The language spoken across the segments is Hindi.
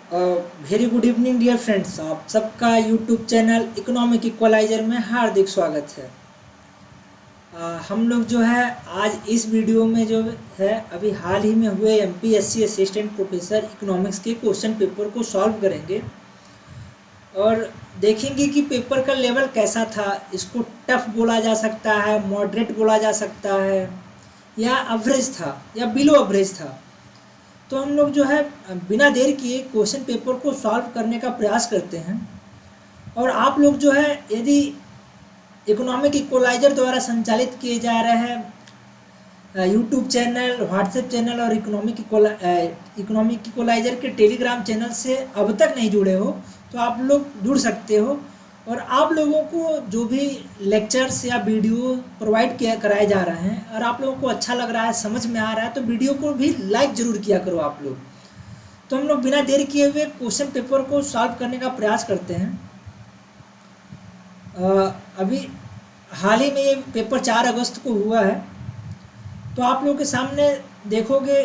Very good evening dear friends, आप सबका यूट्यूब चैनल इकोनॉमिक इक्वलाइजर में हार्दिक स्वागत है। हम लोग जो है आज इस वीडियो में जो है अभी हाल ही में हुए एमपीएससी असिस्टेंट प्रोफेसर इकोनॉमिक्स के क्वेश्चन पेपर को सॉल्व करेंगे और देखेंगे कि पेपर का लेवल कैसा था। इसको टफ बोला जा सकता है, मॉडरेट बोला जा सकता है, या एवरेज था या बिलो एवरेज था। तो हम लोग जो है बिना देर किए क्वेश्चन पेपर को सॉल्व करने का प्रयास करते हैं। और आप लोग जो है यदि इकोनॉमिक इक्वलाइजर द्वारा संचालित किए जा रहे हैं यूट्यूब चैनल, व्हाट्सएप चैनल और इकोनॉमिक इक्वलाइजर के टेलीग्राम चैनल से अब तक नहीं जुड़े हो तो आप लोग जुड़ सकते हो। और आप लोगों को जो भी लेक्चर्स या वीडियो प्रोवाइड किया कराए जा रहे हैं और आप लोगों को अच्छा लग रहा है, समझ में आ रहा है, तो वीडियो को भी लाइक ज़रूर किया करो आप लोग। तो हम लोग बिना देर किए हुए क्वेश्चन पेपर को सॉल्व करने का प्रयास करते हैं। अभी हाल ही में ये पेपर 4 अगस्त को हुआ है। तो आप लोगों के सामने देखोगे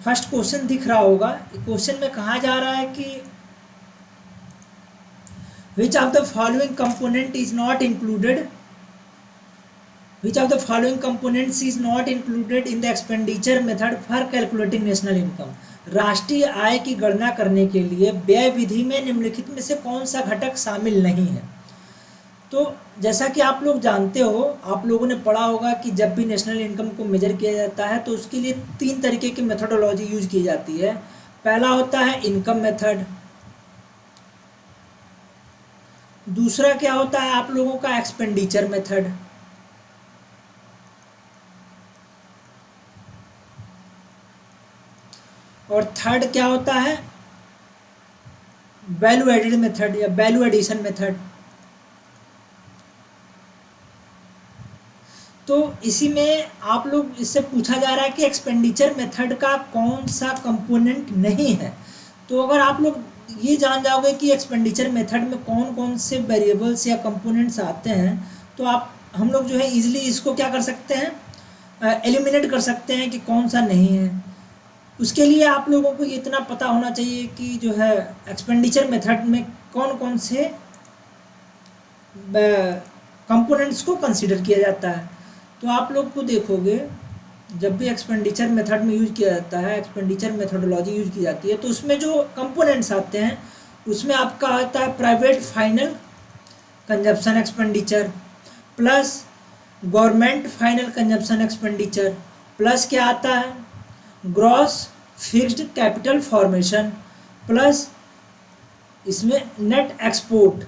फर्स्ट क्वेश्चन दिख रहा होगा। क्वेश्चन में कहा जा रहा है कि which of the following component is not included which of the following components is not included in the expenditure method for calculating national income। राष्ट्रीय आय की गणना करने के लिए व्यय विधि में निम्नलिखित में से कौन सा घटक शामिल नहीं है। तो जैसा कि आप लोग जानते हो, आप लोगों ने पढ़ा होगा कि जब भी नेशनल इनकम को मेजर किया जाता है तो उसके लिए 3 तरीके की मेथोडोलॉजी यूज की जाती है। पहला होता है इनकम मेथड, दूसरा क्या होता है आप लोगों का एक्सपेंडिचर मेथड, और थर्ड क्या होता है वैल्यू एडेड मेथड या वैल्यू एडिशन मेथड। तो इसी में आप लोग इससे पूछा जा रहा है कि एक्सपेंडिचर मेथड का कौन सा कंपोनेंट नहीं है। तो अगर आप लोग ये जान जाओगे कि एक्सपेंडिचर मेथड में कौन कौन से वेरिएबल्स या कंपोनेंट्स आते हैं तो हम लोग जो है इजीली इसको क्या कर सकते हैं, एलिमिनेट कर सकते हैं कि कौन सा नहीं है। उसके लिए आप लोगों को इतना पता होना चाहिए कि जो है एक्सपेंडिचर मेथड में कौन कौन से कंपोनेंट्स को कंसीडर किया जाता है। तो आप लोग को देखोगे जब भी एक्सपेंडिचर मेथड में यूज किया जाता है, एक्सपेंडिचर मेथोडोलॉजी यूज की जाती है, तो उसमें जो कंपोनेंट्स आते हैं उसमें आपका आता है private final consumption expenditure plus government final consumption expenditure plus क्या आता है gross fixed capital formation plus इसमें नेट एक्सपोर्ट।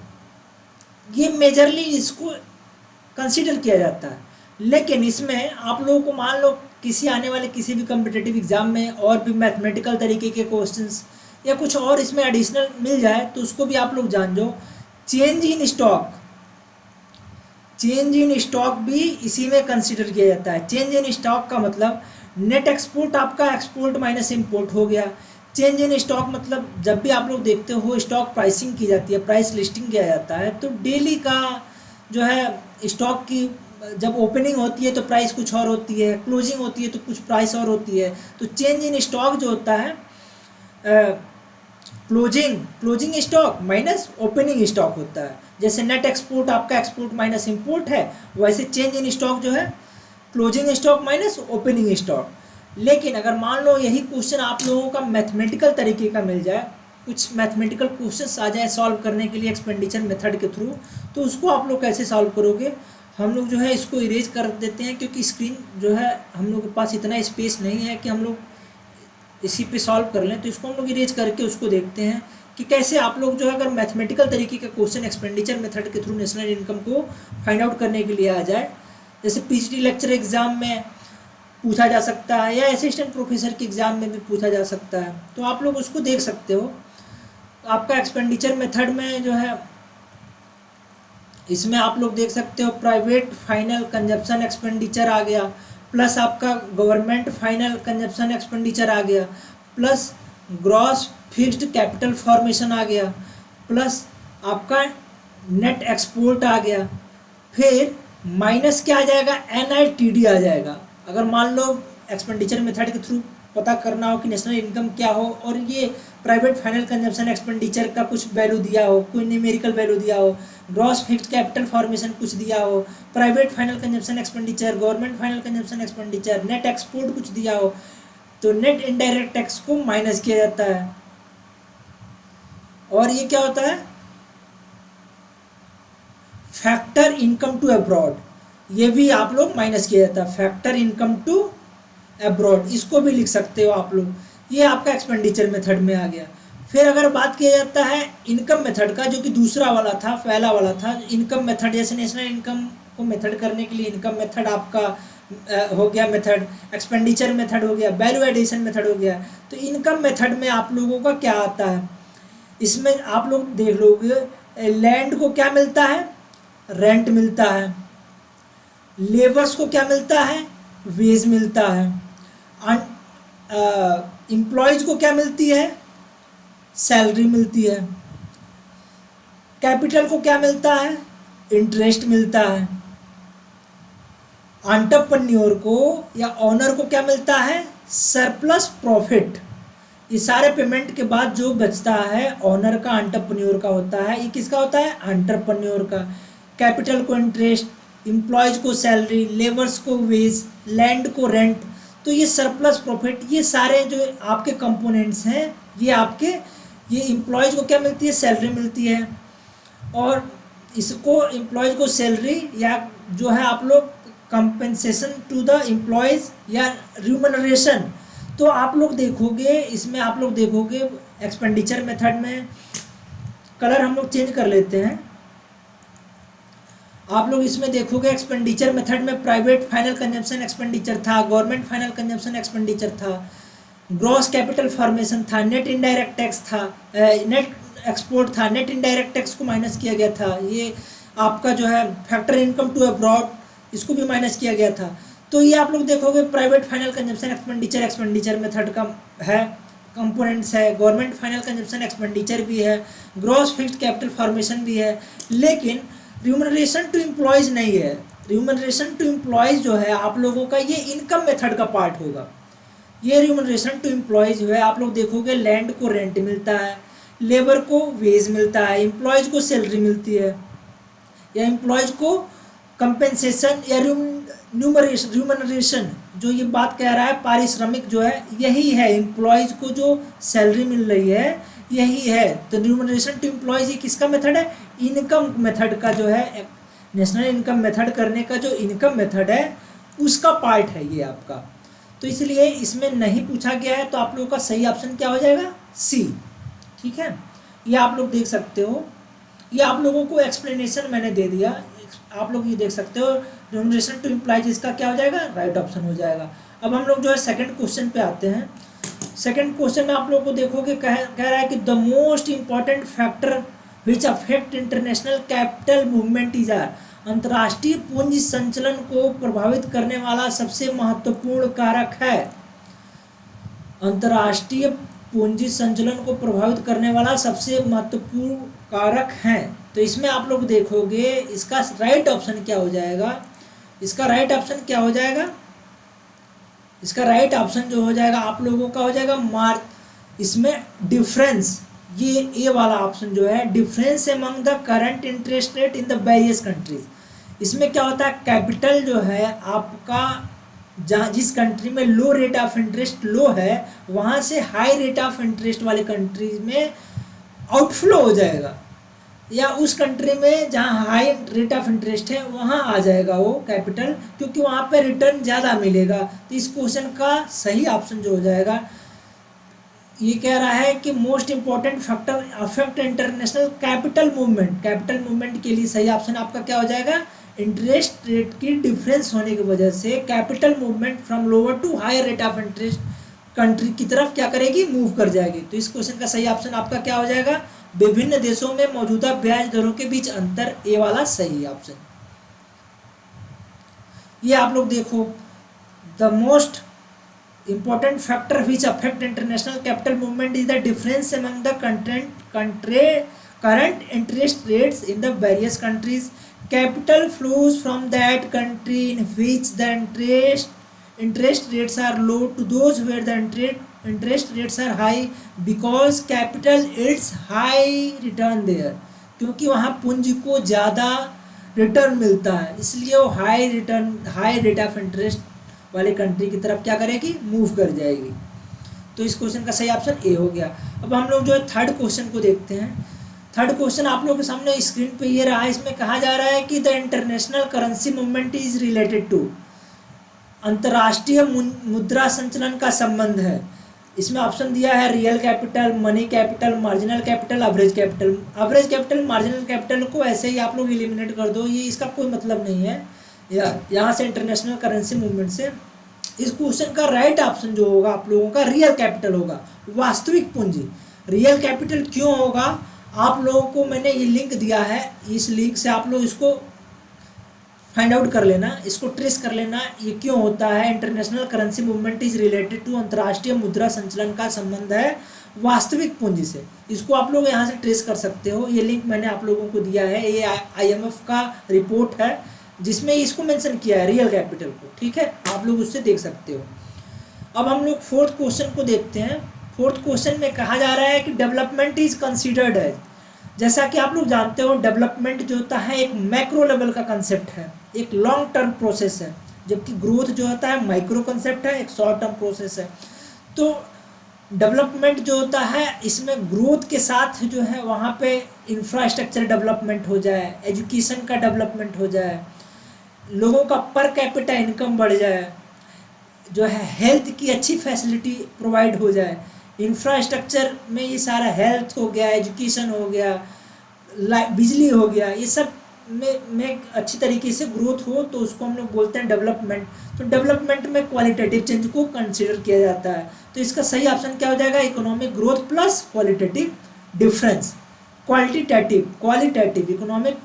ये मेजरली इसको कंसीडर किया जाता है। लेकिन इसमें आप लोगों को मान लो किसी आने वाले किसी भी कम्पिटिटिव एग्जाम में और भी मैथमेटिकल तरीके के क्वेश्चंस या कुछ और इसमें एडिशनल मिल जाए तो उसको भी आप लोग जान जाओ। चेंज इन स्टॉक भी इसी में कंसीडर किया जाता है। चेंज इन स्टॉक का मतलब नेट एक्सपोर्ट आपका एक्सपोर्ट माइनस इम्पोर्ट हो गया। चेंज इन स्टॉक मतलब जब भी आप लोग देखते हो स्टॉक प्राइसिंग की जाती है, प्राइस लिस्टिंग किया जाता है, तो डेली का जो है स्टॉक की जब ओपनिंग होती है तो प्राइस कुछ और होती है, क्लोजिंग होती है तो कुछ प्राइस और होती है। तो चेंज इन स्टॉक जो होता है closing stock minus opening stock होता है। जैसे नेट एक्सपोर्ट आपका एक्सपोर्ट माइनस इंपोर्ट है, वैसे चेंज इन स्टॉक जो है closing stock minus opening stock. लेकिन अगर मान लो यही क्वेश्चन आप लोगों का मैथमेटिकल तरीके का मिल जाए, कुछ मैथमेटिकल क्वेश्चंस आ जाए सॉल्व करने के लिए एक्सपेंडिचर मेथड के थ्रू, तो उसको आप लोग कैसे सॉल्व करोगे। हम लोग जो है इसको इरेज कर देते हैं क्योंकि स्क्रीन जो है हम लोग के पास इतना स्पेस नहीं है कि हम लोग इसी पे सॉल्व कर लें। तो इसको हम लोग इरेज करके उसको देखते हैं कि कैसे आप लोग जो है अगर मैथमेटिकल तरीके का क्वेश्चन एक्सपेंडिचर मेथड के थ्रू नेशनल इनकम को फाइंड आउट करने के लिए आ जाए, जैसे पीएचडी लेक्चर एग्जाम में पूछा जा सकता है या असिस्टेंट प्रोफेसर के एग्जाम में भी पूछा जा सकता है, तो आप लोग उसको देख सकते हो। आपका एक्सपेंडिचर मेथड में जो है इसमें आप लोग देख सकते हो प्राइवेट फाइनल कंजप्शन एक्सपेंडिचर आ गया, प्लस आपका गवर्नमेंट फाइनल कंजप्शन एक्सपेंडिचर आ गया, plus gross fixed capital formation आ गया, प्लस आपका नेट एक्सपोर्ट आ गया, फिर माइनस क्या आ जाएगा NITD आ जाएगा। अगर मान लो एक्सपेंडिचर मेथड के थ्रू पता करना हो कि नेशनल इनकम क्या हो, और ये प्राइवेट फाइनल कंजम्पशन एक्सपेंडिचर का कुछ वैल्यू दिया हो, कोई न्यूमेरिकल वैल्यू दिया हो, ग्रॉस फिक्स्ड कैपिटल फॉर्मेशन कुछ दिया हो, private final consumption expenditure, government final consumption expenditure, net export कुछ दिया हो, तो नेट इनडायरेक्ट टैक्स को माइनस किया जाता है। और ये क्या होता है, फैक्टर इनकम टू अब्रॉड, ये भी आप लोग माइनस किया जाता है, फैक्टर इनकम टू अब्रॉड, इसको भी लिख सकते हो आप लोग। ये आपका एक्सपेंडिचर मेथड में आ गया। फिर अगर बात किया जाता है इनकम मेथड का, जो कि दूसरा वाला था, पहला वाला था इनकम मेथड, जैसे नेशनल इनकम को मेथड करने के लिए इनकम मेथड आपका हो गया मेथड, एक्सपेंडिचर मेथड हो गया, वैल्यू एडिशन मेथड हो गया। तो इनकम मेथड में आप लोगों का क्या आता है, इसमें आप लोग देख लोगे लैंड को क्या मिलता है, रेंट मिलता है, लेबर्स को क्या मिलता है, वेज मिलता है, एम्प्लॉयज को क्या मिलती है, सैलरी मिलती है, कैपिटल को क्या मिलता है, इंटरेस्ट मिलता है, एंटरप्रेन्योर को या ओनर को क्या मिलता है, सरप्लस प्रॉफिट। ये सारे पेमेंट के बाद जो बचता है ओनर का, एंटरप्रेन्योर का होता है, ये किसका होता है, एंटरप्रेन्योर का। कैपिटल को इंटरेस्ट, एम्प्लॉयज को सैलरी, लेबर्स को वेज, लैंड को रेंट। तो ये सरप्लस प्रॉफिट, ये सारे जो आपके कंपोनेंट्स हैं, ये आपके, ये एम्प्लॉयज को क्या मिलती है, सैलरी मिलती है, और इसको एम्प्लॉयज को सैलरी या जो है आप लोग कंपेंसेशन टू द एम्प्लॉयज या रिम्यूनरेशन। तो आप लोग देखोगे इसमें, आप लोग देखोगे एक्सपेंडिचर मेथड में, कलर हम लोग चेंज कर लेते हैं, आप लोग इसमें देखोगे एक्सपेंडिचर मेथड में प्राइवेट फाइनल कंजम्पशन एक्सपेंडिचर था, गवर्नमेंट फाइनल कंजम्पशन एक्सपेंडिचर था, ग्रॉस कैपिटल फॉर्मेशन था, नेट इनडायरेक्ट टैक्स था, नेट एक्सपोर्ट था, नेट इनडायरेक्ट टैक्स को माइनस किया गया था, ये आपका जो है फैक्टर इनकम टू अब्रॉड, इसको भी माइनस किया गया था। तो ये आप लोग देखोगे private final consumption expenditure, expenditure method का है, कंपोनेंट्स है, गवर्नमेंट फाइनल कंजम्पशन एक्सपेंडिचर भी है, ग्रॉस फिक्स्ड कैपिटल फॉर्मेशन भी है, लेकिन रिम्यूनरेशन टू एम्प्लॉयज नहीं है। रिम्यूनरेशन टू एम्प्लॉयज जो है आप लोगों का, ये इनकम मेथड का पार्ट होगा। ये रिम्यूनरेशन टू एम्प्लॉयज जो है आप लोग देखोगे लैंड को रेंट मिलता है, लेबर को वेज मिलता है, एम्प्लॉयज को सैलरी मिलती है, या एम्प्लॉयज को कंपेंसेशन या रिम्यूनरेशन, जो ये बात कह रहा है पारिश्रमिक जो है, यही है एम्प्लॉयज को जो सैलरी मिल रही है, यही है। तो रिम्यूनरेशन टू एम्प्लॉयज ये किसका मेथड है, इनकम मेथड का, जो है नेशनल इनकम मेथड करने का जो इनकम मेथड है उसका पार्ट है ये आपका। तो इसलिए इसमें नहीं पूछा गया है, तो आप लोगों का सही ऑप्शन क्या हो जाएगा, सी। ठीक है, ये आप लोग देख सकते हो, ये आप लोगों को एक्सप्लेनेशन मैंने दे दिया, आप लोग ये देख सकते हो। रिम्यूनरेशन टू एम्प्लॉयज इसका क्या हो जाएगा, राइट ऑप्शन हो जाएगा। अब हम लोग जो है सेकंड क्वेश्चन पे आते हैं। सेकंड क्वेश्चन में आप लोग को देखोगे कह रहा है कि the most important factor which affect international capital movement is r, अंतर्राष्ट्रीय पूंजी संचलन को प्रभावित करने वाला सबसे महत्वपूर्ण कारक है। अंतर्राष्ट्रीय पूंजी संचलन को प्रभावित करने वाला सबसे महत्वपूर्ण कारक है। तो इसमें आप लोग देखोगे इसका राइट ऑप्शन क्या हो जाएगा, इसका राइट ऑप्शन क्या हो जाएगा, इसका राइट ऑप्शन जो हो जाएगा आप लोगों का हो जाएगा इसमें डिफरेंस, ये ए वाला ऑप्शन जो है, difference among the current interest rate in the various countries. इसमें क्या होता है, कैपिटल जो है आपका, जहाँ जिस कंट्री में लो रेट ऑफ इंटरेस्ट लो है, वहाँ से हाई रेट ऑफ इंटरेस्ट वाले कंट्रीज में आउटफ्लो हो जाएगा, या उस कंट्री में जहाँ हाई रेट ऑफ इंटरेस्ट है वहाँ आ जाएगा वो कैपिटल, क्योंकि वहाँ पे रिटर्न ज़्यादा मिलेगा। तो इस क्वेश्चन का सही ऑप्शन जो हो जाएगा, ये कह रहा है कि most important factor affect international capital movement. Capital movement के लिए सही ऑप्शन आपका क्या हो जाएगा, इंटरेस्ट रेट की डिफरेंस होने की वजह से capital movement from lower to higher rate of interest country की तरफ क्या करेगी, मूव कर जाएगी। तो इस क्वेश्चन का सही ऑप्शन आपका क्या हो जाएगा, विभिन्न देशों में मौजूदा ब्याज दरों के बीच अंतर, ए वाला सही ऑप्शन। ये आप लोग देखो, the most important factor which affect international capital movement is the difference among the current interest rates in the various countries. Capital flows from that country in which the interest rates are low to those where the interest rates are high because capital its high return there, क्योंकि वहाँ पूंजी को ज़्यादा रिटर्न मिलता है, इसलिए वो high return high rate of interest वाले कंट्री की तरफ क्या करेगी, मूव कर जाएगी। तो इस क्वेश्चन का सही ऑप्शन ए हो गया। अब हम लोग जो है थर्ड क्वेश्चन को देखते हैं। थर्ड क्वेश्चन आप लोगों के सामने स्क्रीन पे ये रहा है। इसमें कहा जा रहा है कि the international currency movement is related to, अंतर्राष्ट्रीय मुद्रा संचलन का संबंध है। इसमें ऑप्शन दिया है real capital, money capital, marginal capital, average capital. Average capital, marginal capital को ऐसे ही आप लोग एलिमिनेट कर दो, ये इसका कोई मतलब नहीं है यहाँ से इंटरनेशनल करेंसी मूवमेंट से। इस क्वेश्चन का राइट ऑप्शन जो होगा आप लोगों का रियल कैपिटल होगा, वास्तविक पूंजी। रियल कैपिटल क्यों होगा, आप लोगों को मैंने ये लिंक दिया है, इस लिंक से आप लोग इसको फाइंड आउट कर लेना, इसको ट्रेस कर लेना ये क्यों होता है। International currency movement is related to, अंतर्राष्ट्रीय मुद्रा संचलन का संबंध है वास्तविक पूंजी से। इसको आप लोग यहाँ से ट्रेस कर सकते हो, ये लिंक मैंने आप लोगों को दिया है, ये IMF का रिपोर्ट है जिसमें इसको मेंशन किया है रियल कैपिटल को, ठीक है, आप लोग उससे देख सकते हो। अब हम लोग फोर्थ क्वेश्चन को देखते हैं। फोर्थ क्वेश्चन में कहा जा रहा है कि डेवलपमेंट इज कंसीडर्ड एज, जैसा कि आप लोग जानते हो डेवलपमेंट जो होता है एक मैक्रो लेवल का कंसेप्ट है, एक लॉन्ग टर्म प्रोसेस है, जबकि ग्रोथ जो होता है माइक्रो कंसेप्ट है, एक शॉर्ट टर्म प्रोसेस है। तो डेवलपमेंट जो होता है इसमें ग्रोथ के साथ जो है वहाँ पे इंफ्रास्ट्रक्चर डेवलपमेंट हो जाए, एजुकेशन का डेवलपमेंट हो जाए, लोगों का पर कैपिटा इनकम बढ़ जाए, जो है हेल्थ की अच्छी फैसिलिटी प्रोवाइड हो जाए। इंफ्रास्ट्रक्चर में ये सारा हेल्थ हो गया, एजुकेशन हो गया, बिजली हो गया, ये सब में अच्छी तरीके से ग्रोथ हो तो उसको हम लोग बोलते हैं डेवलपमेंट। तो डेवलपमेंट में क्वालिटेटिव चेंज को कंसीडर किया जाता है। तो इसका सही ऑप्शन क्या हो जाएगा, economic growth plus qualitative difference. Qualitative economic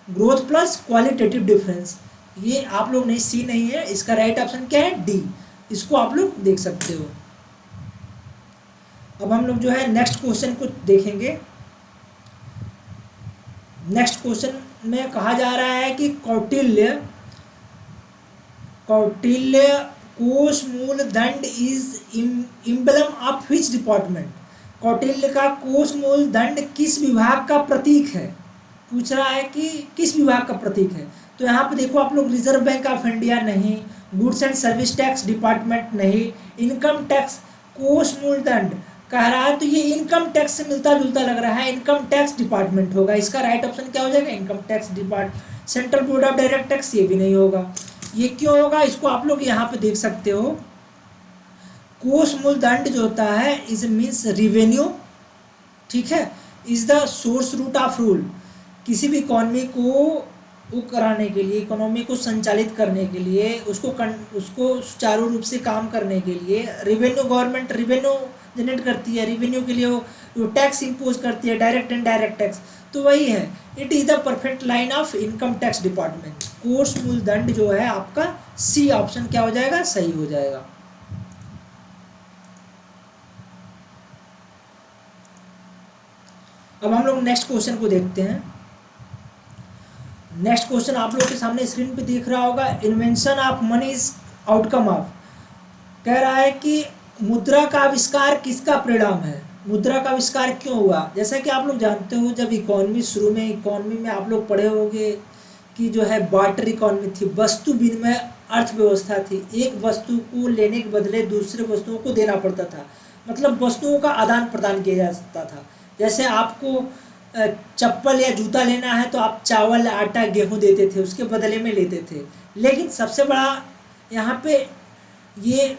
growth plus qualitative difference, ये आप लोग नहीं, सी नहीं है, इसका राइट ऑप्शन क्या है, डी। इसको आप लोग देख सकते हो। अब हम लोग जो है नेक्स्ट क्वेश्चन को देखेंगे। नेक्स्ट क्वेश्चन में कहा जा रहा है कि कौटिल्य कोष मूलदंड is emblem of which department. Kautilya का कोष मूलदंड किस विभाग का प्रतीक है, पूछ रहा है कि किस विभाग का प्रतीक है। तो यहाँ पे देखो आप लोग, रिजर्व बैंक ऑफ इंडिया नहीं, goods and service tax department नहीं, इनकम टैक्स कोष मूलदंड कह रहा है, तो ये इनकम टैक्स से मिलता जुलता लग रहा है, इनकम टैक्स डिपार्टमेंट होगा। इसका राइट ऑप्शन क्या हो जाएगा, income tax department. Central board of direct tax ये भी नहीं होगा। ये क्यों होगा, इसको आप लोग यहाँ पे देख सकते हो। कोष मूलदंड जो होता है इज मीन्स रिवेन्यू, ठीक है, is the source root of rule. किसी भी इकोनॉमी को वो कराने के लिए, इकोनॉमी को संचालित करने के लिए, उसको सुचारू रूप से काम करने के लिए रेवेन्यू, गवर्नमेंट रेवेन्यू जनरेट करती है, रेवेन्यू के लिए वो टैक्स इंपोज करती है, डायरेक्ट एंड डायरेक्ट टैक्स। तो वही है, it is the perfect line of income tax department. कोष मूलदंड जो है आपका सी ऑप्शन क्या हो जाएगा, सही हो जाएगा। अब हम लोग नेक्स्ट क्वेश्चन को देखते हैं। नेक्स्ट क्वेश्चन आप लोगों के सामने स्क्रीन पे दिख रहा होगा। Invention of money is outcome of, कह रहा है कि मुद्रा का आविष्कार किसका परिणाम है। मुद्रा का आविष्कार क्यों हुआ, जैसा कि आप लोग जानते हो जब इकोनॉमी शुरू में, इकोनॉमी में आप लोग पढ़े होंगे कि जो है बार्टर इकोनॉमी थी, वस्तु विनिमय अर्थव्यवस्था थी। एक वस्तु को लेने के बदले दूसरे वस्तुओं को देना पड़ता था, मतलब वस्तुओं का आदान प्रदान किया जा सकता था। जैसे आपको चप्पल या जूता लेना है तो आप चावल, आटा, गेहूं देते थे, उसके बदले में लेते थे। लेकिन सबसे बड़ा यहाँ पे ये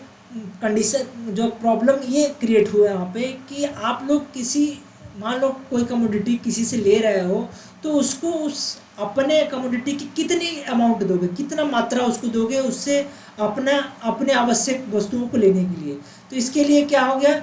कंडीशन, जो प्रॉब्लम ये क्रिएट हुआ यहाँ पे कि आप लोग किसी, मान लो कोई कमोडिटी किसी से ले रहे हो तो उसको उस अपने कमोडिटी की कितनी अमाउंट दोगे, कितना मात्रा उसको दोगे उससे अपने आवश्यक वस्तुओं को लेने के लिए। तो इसके लिए क्या हो गया,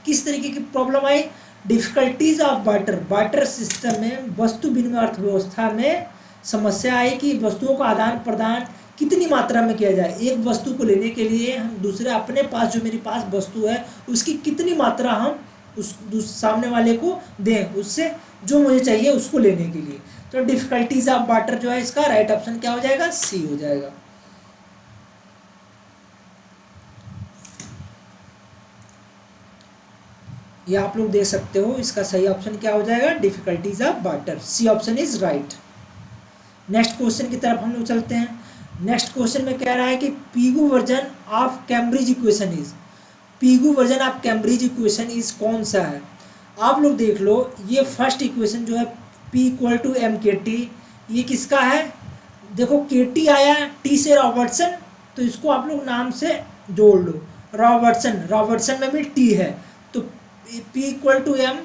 किस तरीके की problem I, difficulties of barter system में, वस्तु विनिमय अर्थव्यवस्था में समस्या आई कि वस्तुओं का आदान प्रदान कितनी मात्रा में किया जाए। एक वस्तु को लेने के लिए हम दूसरे, अपने पास जो मेरे पास वस्तु है उसकी कितनी मात्रा हम उस सामने वाले को दें, उससे जो मुझे चाहिए उसको लेने के लिए। तो डिफिकल्टीज ऑफ बार्टर जो है इसका राइट ऑप्शन क्या हो जाएगा, सी हो जाएगा। ये आप लोग देख सकते हो। इसका सही ऑप्शन क्या हो जाएगा, difficulties of water, C option is right. Next question की तरफ हम लोग चलते हैं। नेक्स्ट क्वेश्चन में कह रहा है कि Pigou version of Cambridge equation is, Pigou version of Cambridge equation is कौन सा है। आप लोग देख लो, ये फर्स्ट इक्वेशन जो है P इक्वल टू एम के टी, ये किसका है, देखो के टी आया टी से रॉबर्टसन, तो इसको आप लोग नाम से जोड़ लो, रॉबर्टसन, रॉबर्टसन में भी टी है, तो P equal to M,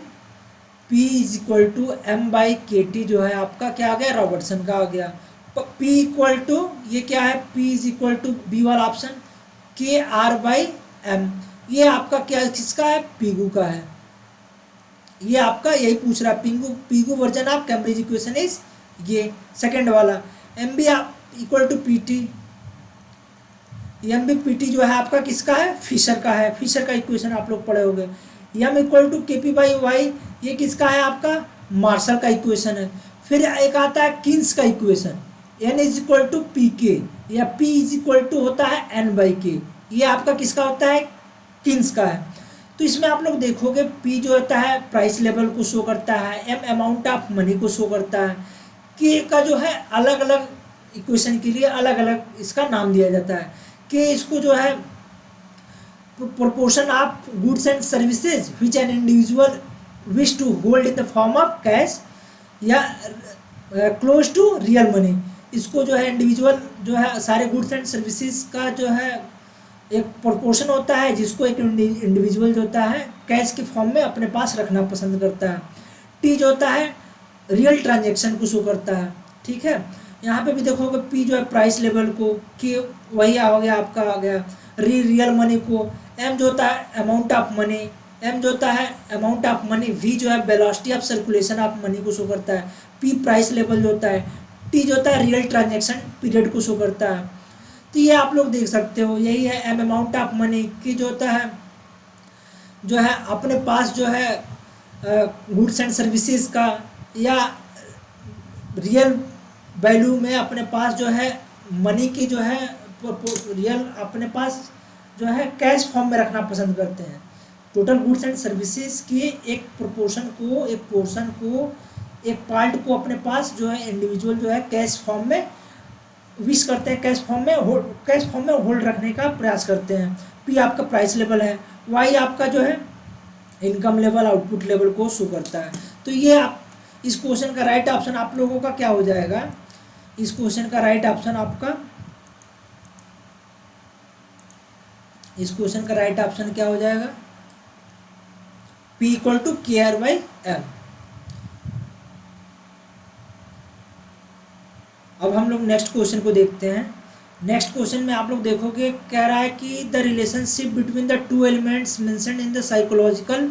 P is equal to M by K T जो है आपका क्या आ गया, रॉबर्टसन का आ गया। P इक्वल टू ये क्या है, P is equal to B वाला option K R by M, ये आपका क्या किसका है, पीगू का है। ये आपका यही पूछ रहा है, Pigou version of Cambridge equation is ये सेकंड वाला। M B equal to P T, M B P T जो है आपका किसका है, फिशर का है, फिशर का इक्वेशन आप लोग पढ़े होंगे। एम इक्वल टू के पी बाई वाई, ये किसका है आपका, मार्शल का इक्वेशन है। फिर एक आता है किन्स का equation, N is equal to P K, या पी इज इक्वल टू होता है एन बाई के, ये आपका किसका होता है, किन्स का है। तो इसमें आप लोग देखोगे P जो होता है प्राइस लेवल को शो करता है, M अमाउंट ऑफ मनी को शो करता है, K का जो है अलग अलग इक्वेशन के लिए अलग अलग इसका नाम दिया जाता है। K इसको जो है proportion of goods and services which an individual wish to hold in the form of cash या क्लोज टू रियल मनी, इसको जो है इंडिविजुअल जो है सारे गुड्स एंड सर्विसेज का जो है एक प्रोपोर्शन होता है जिसको एक इंडिविजुअल जो होता है कैश के फॉर्म में अपने पास रखना पसंद करता है। टी जो होता है रियल ट्रांजैक्शन को शो करता है, ठीक है। यहाँ पे भी देखोगे पी जो है प्राइस लेवल को, के वही हो गया आपका आ गया रियल मनी को, एम जो होता है अमाउंट ऑफ मनी, एम जो होता है अमाउंट ऑफ मनी, वी जो है velocity of circulation of money को शो करता है, पी प्राइस लेवल जो होता है, टी जो होता है रियल ट्रांजैक्शन पीरियड को शो करता है। तो ये आप लोग देख सकते हो, यही है एम अमाउंट ऑफ मनी की जो होता है जो है अपने पास जो है गुड्स एंड सर्विसेज का या रियल वैल्यू में अपने पास जो है मनी की जो है रियल अपने पास जो है कैश फॉर्म में रखना पसंद करते हैं। टोटल गुड्स एंड सर्विसेज के एक प्रोपोर्शन को, एक पोर्शन को, एक पार्ट को अपने पास जो है इंडिविजुअल जो है कैश फॉर्म में विश करते हैं, कैश फॉर्म में होल्ड रखने का प्रयास करते हैं। पी आपका प्राइस लेवल है, वाई आपका जो है इनकम लेवल, आउटपुट लेवल को शो करता है। तो ये आप इस क्वेश्चन का राइट ऑप्शन आप लोगों का क्या हो जाएगा, इस क्वेश्चन का राइट ऑप्शन आपका, इस क्वेश्चन का राइट ऑप्शन क्या हो जाएगा, P इक्वल टू के आर बाई एम। अब हम लोग नेक्स्ट क्वेश्चन को देखते हैं। नेक्स्ट क्वेश्चन में आप लोग देखोगे कह रहा है कि the relationship between the two elements mentioned in the psychological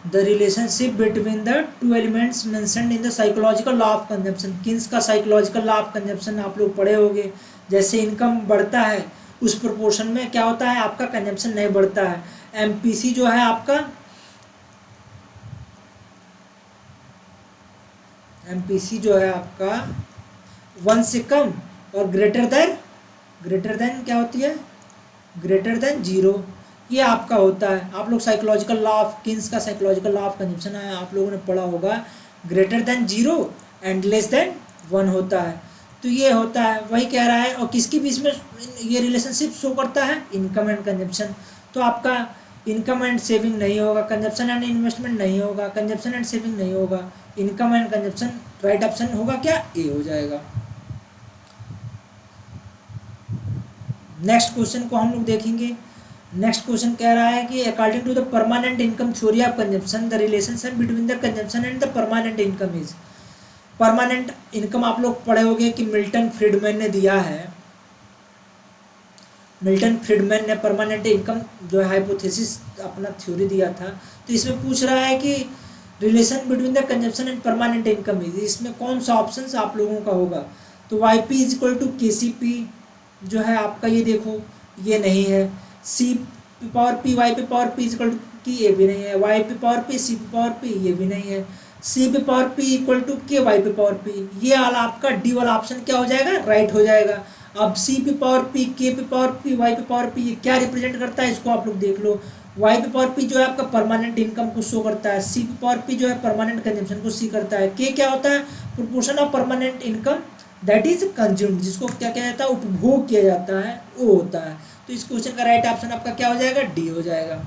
the relationship between the two elements mentioned in the psychological law of consumption. Keynes का साइकोलॉजिकल लॉ ऑफ कंजम्पशन आप लोग पढ़े होंगे, जैसे इनकम बढ़ता है उस प्रोपोर्शन में क्या होता है आपका कंजम्पशन नहीं बढ़ता है। एमपीसी जो है आपका, एमपीसी जो है आपका 1 से कम और ग्रेटर देन क्या होती है, ग्रेटर देन 0, ये आपका होता है। आप लोग साइकोलॉजिकल लॉ ऑफ किन्स का साइकोलॉजिकल लॉ ऑफ कंजम्पशन है आप लोगों ने पढ़ा होगा, greater than 0 and less than 1 होता है। तो ये होता है, वही कह रहा है। और किसके बीच में ये रिलेशनशिप शो करता है, इनकम एंड कंजम्पशन। तो आपका इनकम एंड सेविंग नहीं होगा, कंजम्पशन एंड इन्वेस्टमेंट नहीं होगा, कंजम्पशन एंड सेविंग नहीं होगा, income and consumption right option होगा क्या, ए हो जाएगा। नेक्स्ट क्वेश्चन को हम लोग देखेंगे। नेक्स्ट क्वेश्चन कह रहा है कि according to the permanent income theory of consumption the relationship between the consumption and the permanent income is. Permanent income आप लोग पढ़े होंगे कि मिल्टन फ्रीडमैन ने दिया है, मिल्टन फ्रीडमैन ने परमानेंट इनकम जो है हाइपोथेसिस अपना थ्योरी दिया था। तो इसमें पूछ रहा है कि relation between the consumption and permanent income is, इसमें कौन सा ऑप्शन आप लोगों का होगा। तो Y P is equal to K C P जो है आपका, ये देखो ये नहीं है। सी पे पावर पी वाई पे पावर पी इक्वल टू की, ये भी नहीं है। वाई पे पावर पी सी पे पावर पी, ये भी नहीं है। सी पे पावर पी इक्वल टू के वाई पे पावर पी, ये वाला आपका डी वाला ऑप्शन क्या हो जाएगा, राइट हो जाएगा। अब सी पे पावर पी, के पे पावर पी, वाई पे पावर पी, ये क्या रिप्रेजेंट करता है, इसको आप लोग देख लो। वाई पे पावर पी जो है आपका परमानेंट इनकम को शो करता है, सी पे पावर पी जो है परमानेंट कंजम्पशन को सी करता है, के क्या होता है, proportion of permanent income that is consumed, जिसको क्या किया जाता है, उपभोग किया जाता है, वो होता है। तो इस क्वेश्चन का राइट ऑप्शन आपका क्या हो जाएगा, डी हो जाएगा।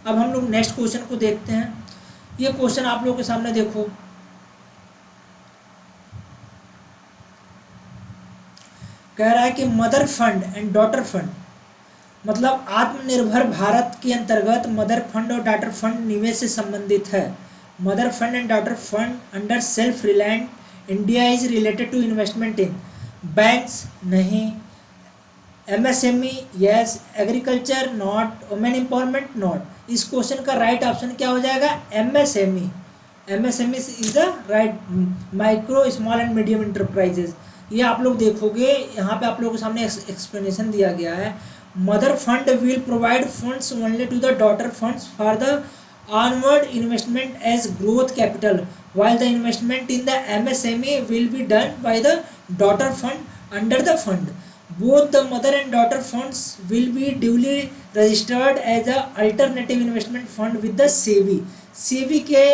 अब हम लोग नेक्स्ट क्वेश्चन को देखते हैं। ये क्वेश्चन आप लोगों के सामने देखो, कह रहा है कि mother fund and daughter fund, मतलब आत्मनिर्भर भारत के अंतर्गत मदर फंड और डॉटर फंड निवेश से संबंधित है। Mother fund and daughter fund under self reliant India is related to investment in banks, नहीं। MSME yes, agriculture not, women empowerment not. इस क्वेश्चन का राइट ऑप्शन क्या हो जाएगा, MSME. MSME is the right, micro small and medium enterprises. ये आप लोग देखोगे यहाँ पे आप लोगों के सामने एक्सप्लेनेशन दिया गया है। Mother fund will provide funds only to the daughter funds for the onward investment as growth capital, while the investment in the MSME will be done by the daughter fund under the fund. Both the mother and daughter funds will be duly registered as a alternative investment fund with the SEBI. SEBI के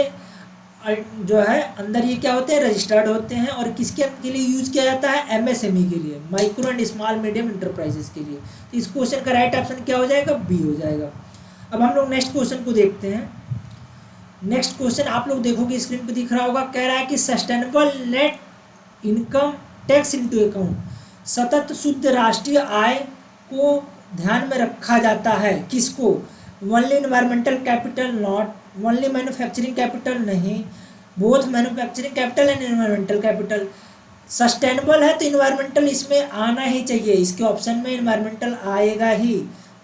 जो है अंदर ये क्या होते हैं, रजिस्टर्ड होते हैं, और किसके लिए यूज किया जाता है, एमएसएमई के लिए, micro and small medium enterprises के लिए। तो इस क्वेश्चन का राइट ऑप्शन क्या हो जाएगा, बी हो जाएगा। अब हम लोग नेक्स्ट क्वेश्चन को देखते हैं। नेक्स्ट क्वेश्चन आप लोग देखोगे स्क्रीन पे दिख रहा होगा, कह रहा है कि sustainable net income tax into account, सतत शुद्ध राष्ट्रीय आय को ध्यान में रखा जाता है, किसको, only environmental capital not, only manufacturing capital नहीं, both manufacturing capital and environmental capital. Sustainable है तो इन्वायरमेंटल इसमें आना ही चाहिए, इसके ऑप्शन में इन्वायरमेंटल आएगा ही।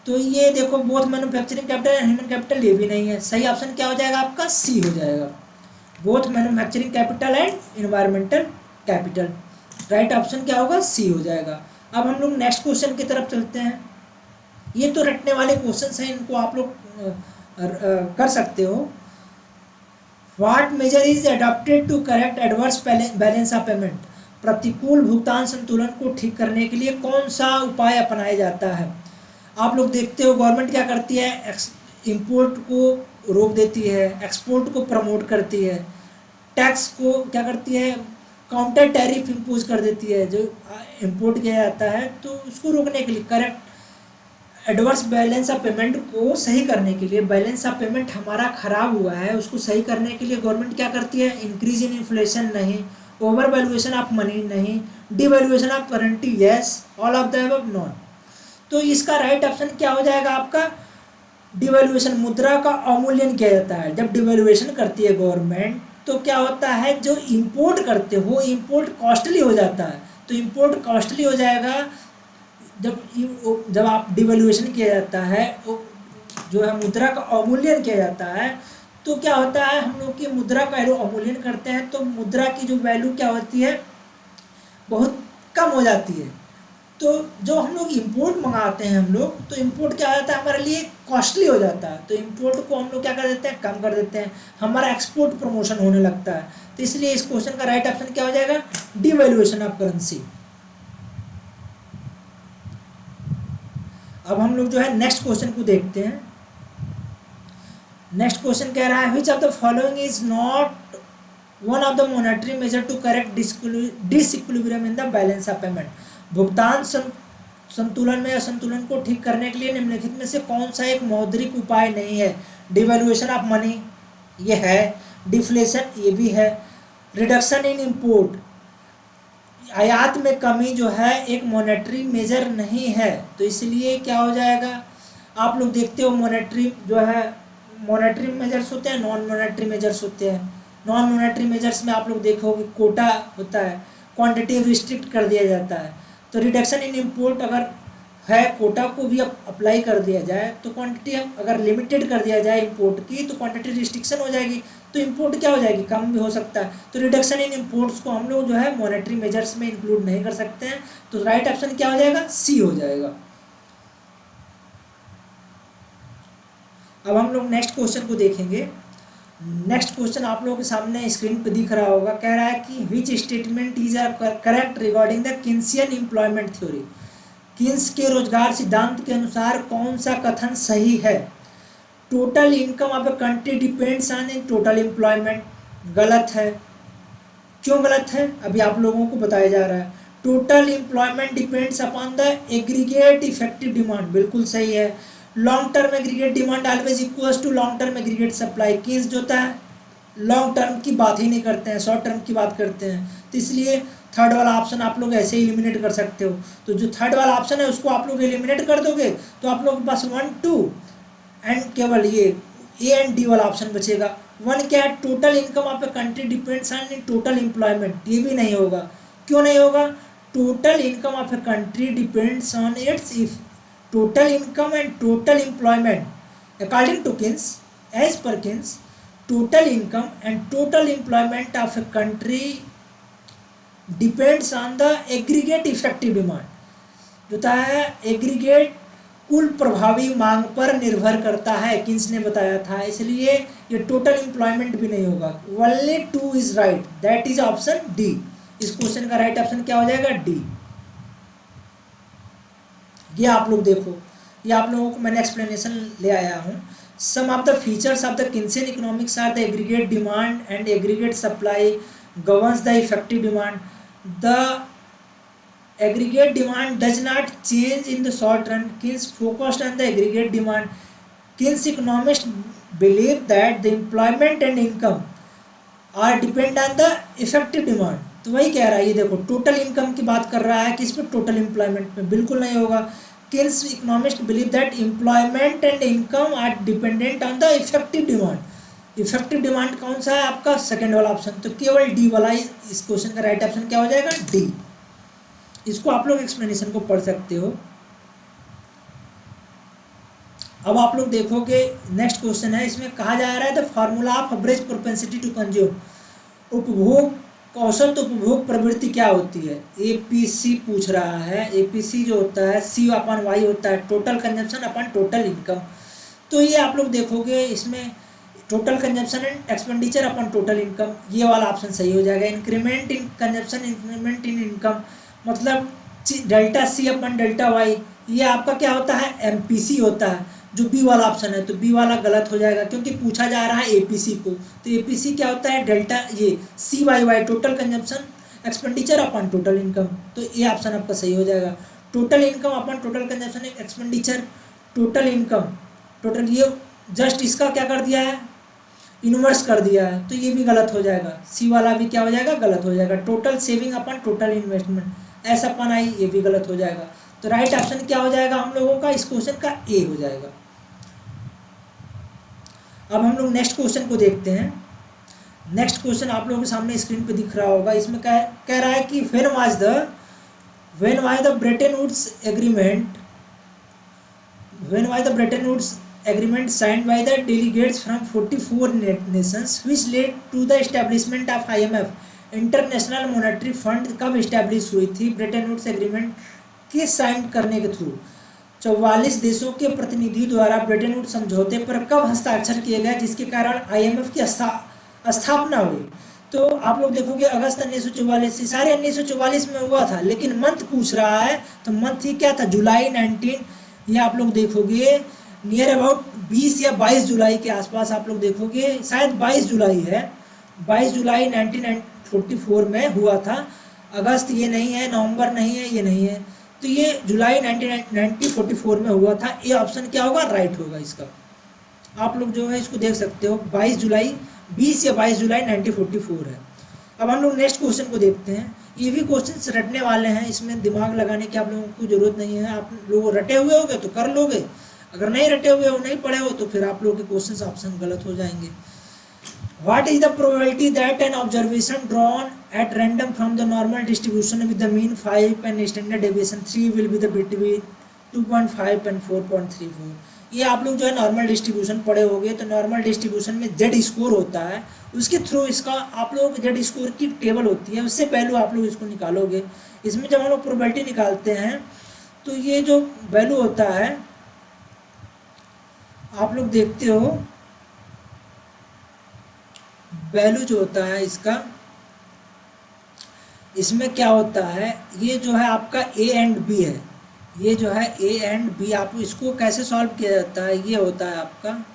तो ये देखो both manufacturing capital and human capital, ये भी नहीं है। सही ऑप्शन क्या हो जाएगा आपका, सी हो जाएगा, both manufacturing capital and environmental capital. Right option क्या होगा, सी हो जाएगा। अब हम लोग नेक्स्ट क्वेश्चन की तरफ चलते हैं। ये तो रटने वाले क्वेश्चन हैं, इनको आप लोग कर सकते हो। What measure is adopted to correct adverse balance of payment, प्रतिकूल भुगतान संतुलन को ठीक करने के लिए कौन सा उपाय अपनाया जाता है। आप लोग देखते हो गवर्नमेंट क्या करती है, इंपोर्ट को रोक देती है, एक्सपोर्ट को प्रमोट करती है, टैक्स को क्या करती है, काउंटर टैरिफ इम्पोज कर देती है, जो इंपोर्ट किया जाता है तो उसको रोकने के लिए, correct adverse balance of payment को सही करने के लिए, बैलेंस ऑफ पेमेंट हमारा खराब हुआ है उसको सही करने के लिए गवर्नमेंट क्या करती है, इंक्रीज इन इन्फ्लेशन नहीं, ओवर वैल्यूएशन ऑफ मनी नहीं, devaluation of currency yes, all of the above not. तो इसका राइट ऑप्शन क्या हो जाएगा आपका, डिवैल्यूएशन, मुद्रा का अवमूल्यन किया जाता है। जब डिवैल्यूएशन करती है गवर्नमेंट तो क्या होता है, जो इंपोर्ट करते हो इंपोर्ट कॉस्टली हो जाता है, तो इंपोर्ट कॉस्टली हो जाएगा जब आप डिवैल्यूएशन किया जाता है, जो है मुद्रा का अवमूल्यन किया जाता है, तो क्या होता है, हम लोग की मुद्रा का अवमूल्यन करते हैं तो मुद्रा की जो वैल्यू क्या होती है, बहुत कम हो जाती है। तो जो हम लोग इंपोर्ट मंगाते हैं हम लोग, तो इंपोर्ट क्या हो जाता है, हमारे लिए कॉस्टली हो जाता है, तो इंपोर्ट को हम लोग क्या कर देते हैं, कम कर देते हैं, हमारा एक्सपोर्ट प्रमोशन होने लगता है। तो इसलिए इस क्वेश्चन का राइट ऑप्शन क्या हो जाएगा, डिवैल्यूएशन ऑफ करेंसी। अब हम लोग जो है नेक्स्ट क्वेश्चन को देखते हैं। नेक्स्ट क्वेश्चन कह रहा है, which of the following is not one of the monetary measure to correct disequilibrium in the balance of payment, भुगतान संतुलन में असंतुलन को ठीक करने के लिए निम्नलिखित में से कौन सा एक मौद्रिक उपाय नहीं है। डिवैल्यूएशन ऑफ मनी ये है, डिफ्लेशन ये भी है, रिडक्शन इन इंपोर्ट, आयात में कमी जो है एक मॉनेटरी मेजर नहीं है, तो इसलिए क्या हो जाएगा, आप लोग देखते हो मॉनेटरी जो है, मॉनेटरी मेजर्स होते हैं, नॉन मॉनेटरी मेजर्स होते हैं। नॉन मॉनेटरी मेजर्स में आप लोग देखोगे कोटा होता है, क्वांटिटी रिस्ट्रिक्ट कर दिया जाता है, तो रिडक्शन इन इंपोर्ट अगर है, कोटा को भी अप्लाई कर दिया जाए तो क्वांटिटी अगर लिमिटेड कर दिया जाए इंपोर्ट की तो क्वांटिटी रिस्ट्रिक्शन हो जाएगी, तो इंपोर्ट क्या हो जाएगी, कम भी हो सकता है। तो रिडक्शन इन इंपोर्ट्स को हम लोग जो है मॉनेटरी मेजर्स में इंक्लूड नहीं कर सकते हैं, तो राइट ऑप्शन क्या हो जाएगा, सी हो जाएगा। अब हम लोग नेक्स्ट क्वेश्चन को देखेंगे। नेक्स्ट क्वेश्चन आप लोगों के सामने स्क्रीन पे दिख रहा होगा। कह रहा है कि which statement is correct regarding the Keynesian employment theory. Keynes के रोजगार सिद्धांत के अनुसार कौन सा कथन सही है? Total income of a country depends on in total employment. गलत है। क्यों गलत है? अभी आप लोगों को बताया जा रहा है। Total employment depends upon the aggregate effective demand. बिल्कुल सही है। Long term aggregate demand always equals to long term aggregate supply. Keynes जो होता है लॉन्ग टर्म की बात ही नहीं करते हैं, शॉर्ट टर्म की बात करते हैं। तो इसलिए थर्ड वाला ऑप्शन आप लोग ऐसे ही एलिमिनेट कर सकते हो। तो जो थर्ड वाला ऑप्शन है उसको आप लोग एलिमिनेट कर दोगे तो आप लोग के पास 1 2 एंड केवल ये ए एंड डी वाला ऑप्शन बचेगा। वन क्या है? Total income of a country depends on total employment. ये भी नहीं होगा। क्यों नहीं होगा? Total income of a country depends on its if total income and total employment according to Keynes, as per Keynes, total income and total employment of a country depends on the aggregate effective demand। जो होता है एग्रीगेट कुल प्रभावी मांग पर निर्भर करता है, किन्स ने बताया था। इसलिए ये टोटल एम्प्लॉयमेंट भी नहीं होगा। Only 2 is right, that is option D. इस क्वेश्चन का राइट ऑप्शन क्या हो जाएगा? डी। ये आप लोग देखो, ये आप लोगों को मैंने एक्सप्लेनेशन ले आया हूँ। Some of the features of the Keynesian economics are the aggregate demand and aggregate supply governs the effective demand. The aggregate demand does not change in the short run. Keynes focused on the aggregate demand. Keynes economists believe that the employment and income are depend on the effective demand. तो वही कह रहा है, ये देखो टोटल इनकम की बात कर रहा है, किस पे? टोटल एम्प्लॉयमेंट में। बिल्कुल नहीं होगा। Keynes economists believe that employment and income are dependent on the effective demand. Effective demand कौन सा है आपका? सेकंड वाला ऑप्शन। तो केवल डी वाला इस क्वेश्चन का राइट ऑप्शन क्या हो जाएगा? डी। इसको आप लोग एक्सप्लेनेशन को पढ़ सकते हो। अब आप लोग देखोगे नेक्स्ट क्वेश्चन है, इसमें कहा जा रहा है the formula of average propensity to consume. उपभोग औसत उपभोग प्रवृत्ति क्या होती है? एपीसी पूछ रहा है। एपीसी जो होता है सी अपन वाई होता है, टोटल कंजम्पशन अपन टोटल इनकम। तो ये आप लोग देखोगे इसमें total consumption and expenditure upon total income, ये वाला ऑप्शन सही हो जाएगा। Increment in consumption, increment in income, मतलब डेल्टा सी अपन डेल्टा वाई, ये आपका क्या होता है? एमपीसी होता है, जो बी वाला ऑप्शन है। तो बी वाला गलत हो जाएगा क्योंकि पूछा जा रहा है एपीसी को। तो एपीसी क्या होता है? डेल्टा ये C Y Y, total consumption expenditure upon total income. तो ये ऑप्शन आपका सही हो जाएगा। Total income upon total consumption expenditure total income total, ये जस्ट इसका क्या कर दिया है? इन्वर्स कर दिया है। तो ये भी गलत हो जाएगा। सी वाला भी क्या हो जाएगा? गलत हो जाएगा। टोटल सेविंग अपन टोटल इन्वेस्टमेंट ऐसा अपन आई, ये भी गलत हो जाएगा। तो राइट ऑप्शन क्या हो जाएगा हम लोगों का इस क्वेश्चन का? ए हो जाएगा। अब हम लोग नेक्स्ट क्वेश्चन को देखते हैं। नेक्स्ट क्वेश्चन आप लोगों के सामने स्क्रीन पे दिख रहा होगा। इसमें कह रहा है कि when was the Bretton Woods agreement signed by the delegates from 44 nations which led to the establishment of IMF International Monetary Fund. कब एस्टेब्लिश हुई थी ब्रेटन वुड्स एग्रीमेंट के साइन करने के थ्रू? 44 देशों के प्रतिनिधि द्वारा ब्रेटन वुड्स समझौते पर कब हस्ताक्षर किए गए जिसके कारण आईएमएफ की स्थापना हुई? तो आप लोग देखोगे अगस्त 1944, सारे 1944 में हुआ था, लेकिन मंथ पूछ रहा है तो मंथ ही क्या था? जुलाई 19। ये आप लोग देखोगे नियर अबाउट 20 या 22 जुलाई के आसपास आप लोग देखोगे, शायद 22 जुलाई है। 22 जुलाई 1944 में हुआ था। अगस्त ये नहीं है, नवंबर नहीं है, ये नहीं है। तो ये जुलाई 1944 में हुआ था। ये ऑप्शन क्या होगा? राइट होगा इसका। आप लोग जो है इसको देख सकते हो, 22 जुलाई 20 या 22 जुलाई 1944 है। अब हम लोग नेक्स्ट क्वेश्चन को देखते हैं। ये भी क्वेश्चन रटने वाले हैं, इसमें दिमाग लगाने की आप लोगों को जरूरत नहीं है। आप लोग रटे हुए होगे तो कर लोगे, अगर नहीं रटे हुए हो, नहीं पढ़े हो, तो फिर आप लोगों के क्वेश्चन ऑप्शन गलत हो जाएंगे। What is the probability that an observation drawn at random from the normal distribution with the mean 5 and standard deviation 3 will be the between 2.5 and 4.34? ये आप लोग जो है नॉर्मल डिस्ट्रीब्यूशन पढ़े होंगे, तो नॉर्मल डिस्ट्रीब्यूशन में जेड स्कोर होता है, उसके थ्रू इसका आप लोग जेड स्कोर की टेबल होती है, उससे वैल्यू आप लोग इसको निकालोगे। इसमें जब हम लोग प्रोबेबिलिटी निकालते हैं तो ये जो वैल्यू होता है आप लोग देखते हो वैल्यू जो होता है इसका, इसमें क्या होता है, ये जो है आपका ए एंड बी है, ये जो है ए एंड बी, आप इसको कैसे सॉल्व किया जाता है, ये होता है आपका,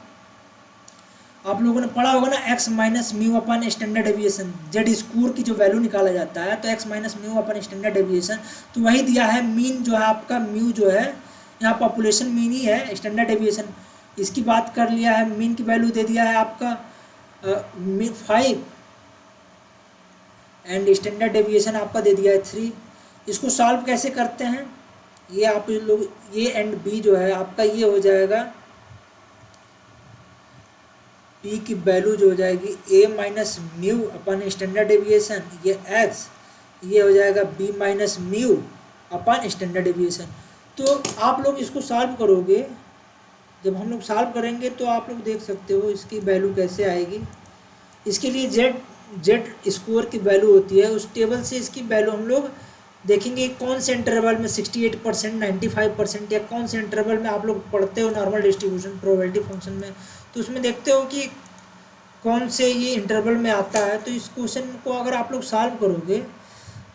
आप लोगों ने पढ़ा होगा ना, एक्स माइनस म्यू अपन स्टैंडर्ड डेविएशन, जेड स्कोर की जो वैल्यू निकाला जाता है, तो एक्स माइनस म्यू अपन स्टैंडर्ड डेविएशन, तो वही दिया है मीन जो है आपका, म्यू जो है यहाँ पॉपुलेशन मीन ही है, स्टैंडर्ड डेविएशन इसकी बात कर लिया है, मीन की वैल्यू दे दिया है आपका 5 एंड स्टैंडर्ड डेविएशन आपका दे दिया है 3। इसको सॉल्व कैसे करते हैं, ये आप लोग ए एंड बी जो है आपका, ये हो जाएगा पी की वैल्यू जो हो जाएगी ए माइनस म्यू अपन स्टैंडर्ड डेविएशन, ये एक्स, ये हो जाएगा बी माइनस म्यू अपन स्टैंडर्ड डेविएशन। तो आप लोग इसको सॉल्व करोगे, जब हम लोग सॉल्व करेंगे तो आप लोग देख सकते हो इसकी वैल्यू कैसे आएगी। इसके लिए जेड स्कोर की वैल्यू होती है, उस टेबल से इसकी वैल्यू हम लोग देखेंगे कौन से इंटरवल में 68%, 95% या कौन से इंटरवल में आप लोग पढ़ते हो नॉर्मल डिस्ट्रीब्यूशन प्रोबेबिलिटी फंक्शन में, तो उसमें देखते हो कि कौन से ये इंटरवल में आता है। तो इस क्वेश्चन को अगर आप लोग सॉल्व करोगे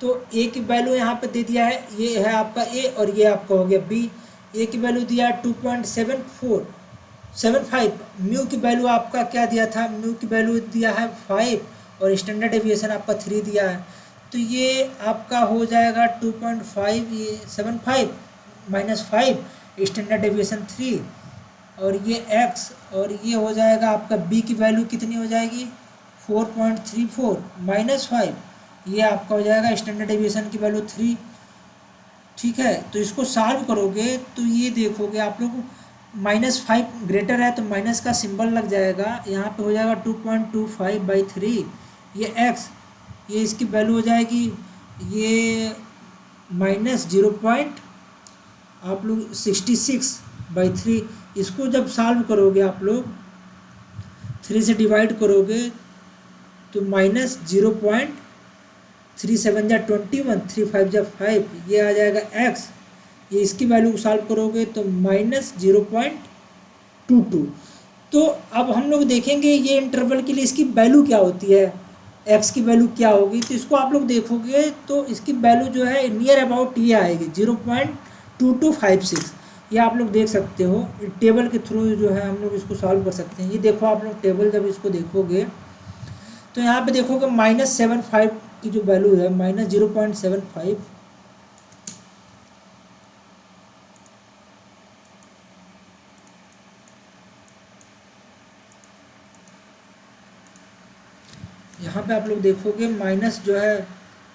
तो ए की वैल्यू यहाँ पे दे दिया है, ये है आपका ए और ये आपका हो गया बी। ए की वैल्यू दिया है 2.75, म्यू की वैल्यू आपका क्या दिया था, म्यू की वैल्यू दिया है 5 और स्टैंडर्ड डेविएशन आपका 3 दिया है, तो ये आपका हो जाएगा 2.5, ये 75 माइनस 5 स्टैंडर्ड डेविएशन 3 और ये x, और ये हो जाएगा आपका b की वैल्यू कितनी हो जाएगी 4.34 माइनस 5, ये आपका हो जाएगा स्टैंडर्ड डेविएशन की वैल्यू 3। ठीक है, तो इसको सॉल्व करोगे तो ये देखोगे आप लोग -5 ग्रेटर है तो माइनस का सिंबल लग जाएगा, यहाँ पे हो जाएगा 2.25/3, ये x, ये इसकी वैल्यू हो जाएगी ये -0. आप लोग 66/3। इसको जब सॉल्व करोगे आप लोग 3 से डिवाइड करोगे तो -0.37 जा 21, 3 5 जा 5, ये आ जाएगा x, ये इसकी वैल्यू सॉल्व करोगे तो -0.22। तो अब हम लोग देखेंगे ये इंटरवल के लिए इसकी वैल्यू क्या होती है, x की वैल्यू क्या होगी, तो इसको आप लोग देखोगे तो इसकी वैल्यू जो है नियर अबाउट ये आएगी 0.2256, ये आप लोग देख सकते हो टेबल के थ्रू जो है हम लोग इसको सॉल्व कर सकते हैं। ये देखो आप लोग टेबल जब इसको देखोगे तो यहाँ पे देखोगे -75 की जो वैल्यू है -0.75, यहाँ पे आप लोग देखोगे माइनस जो है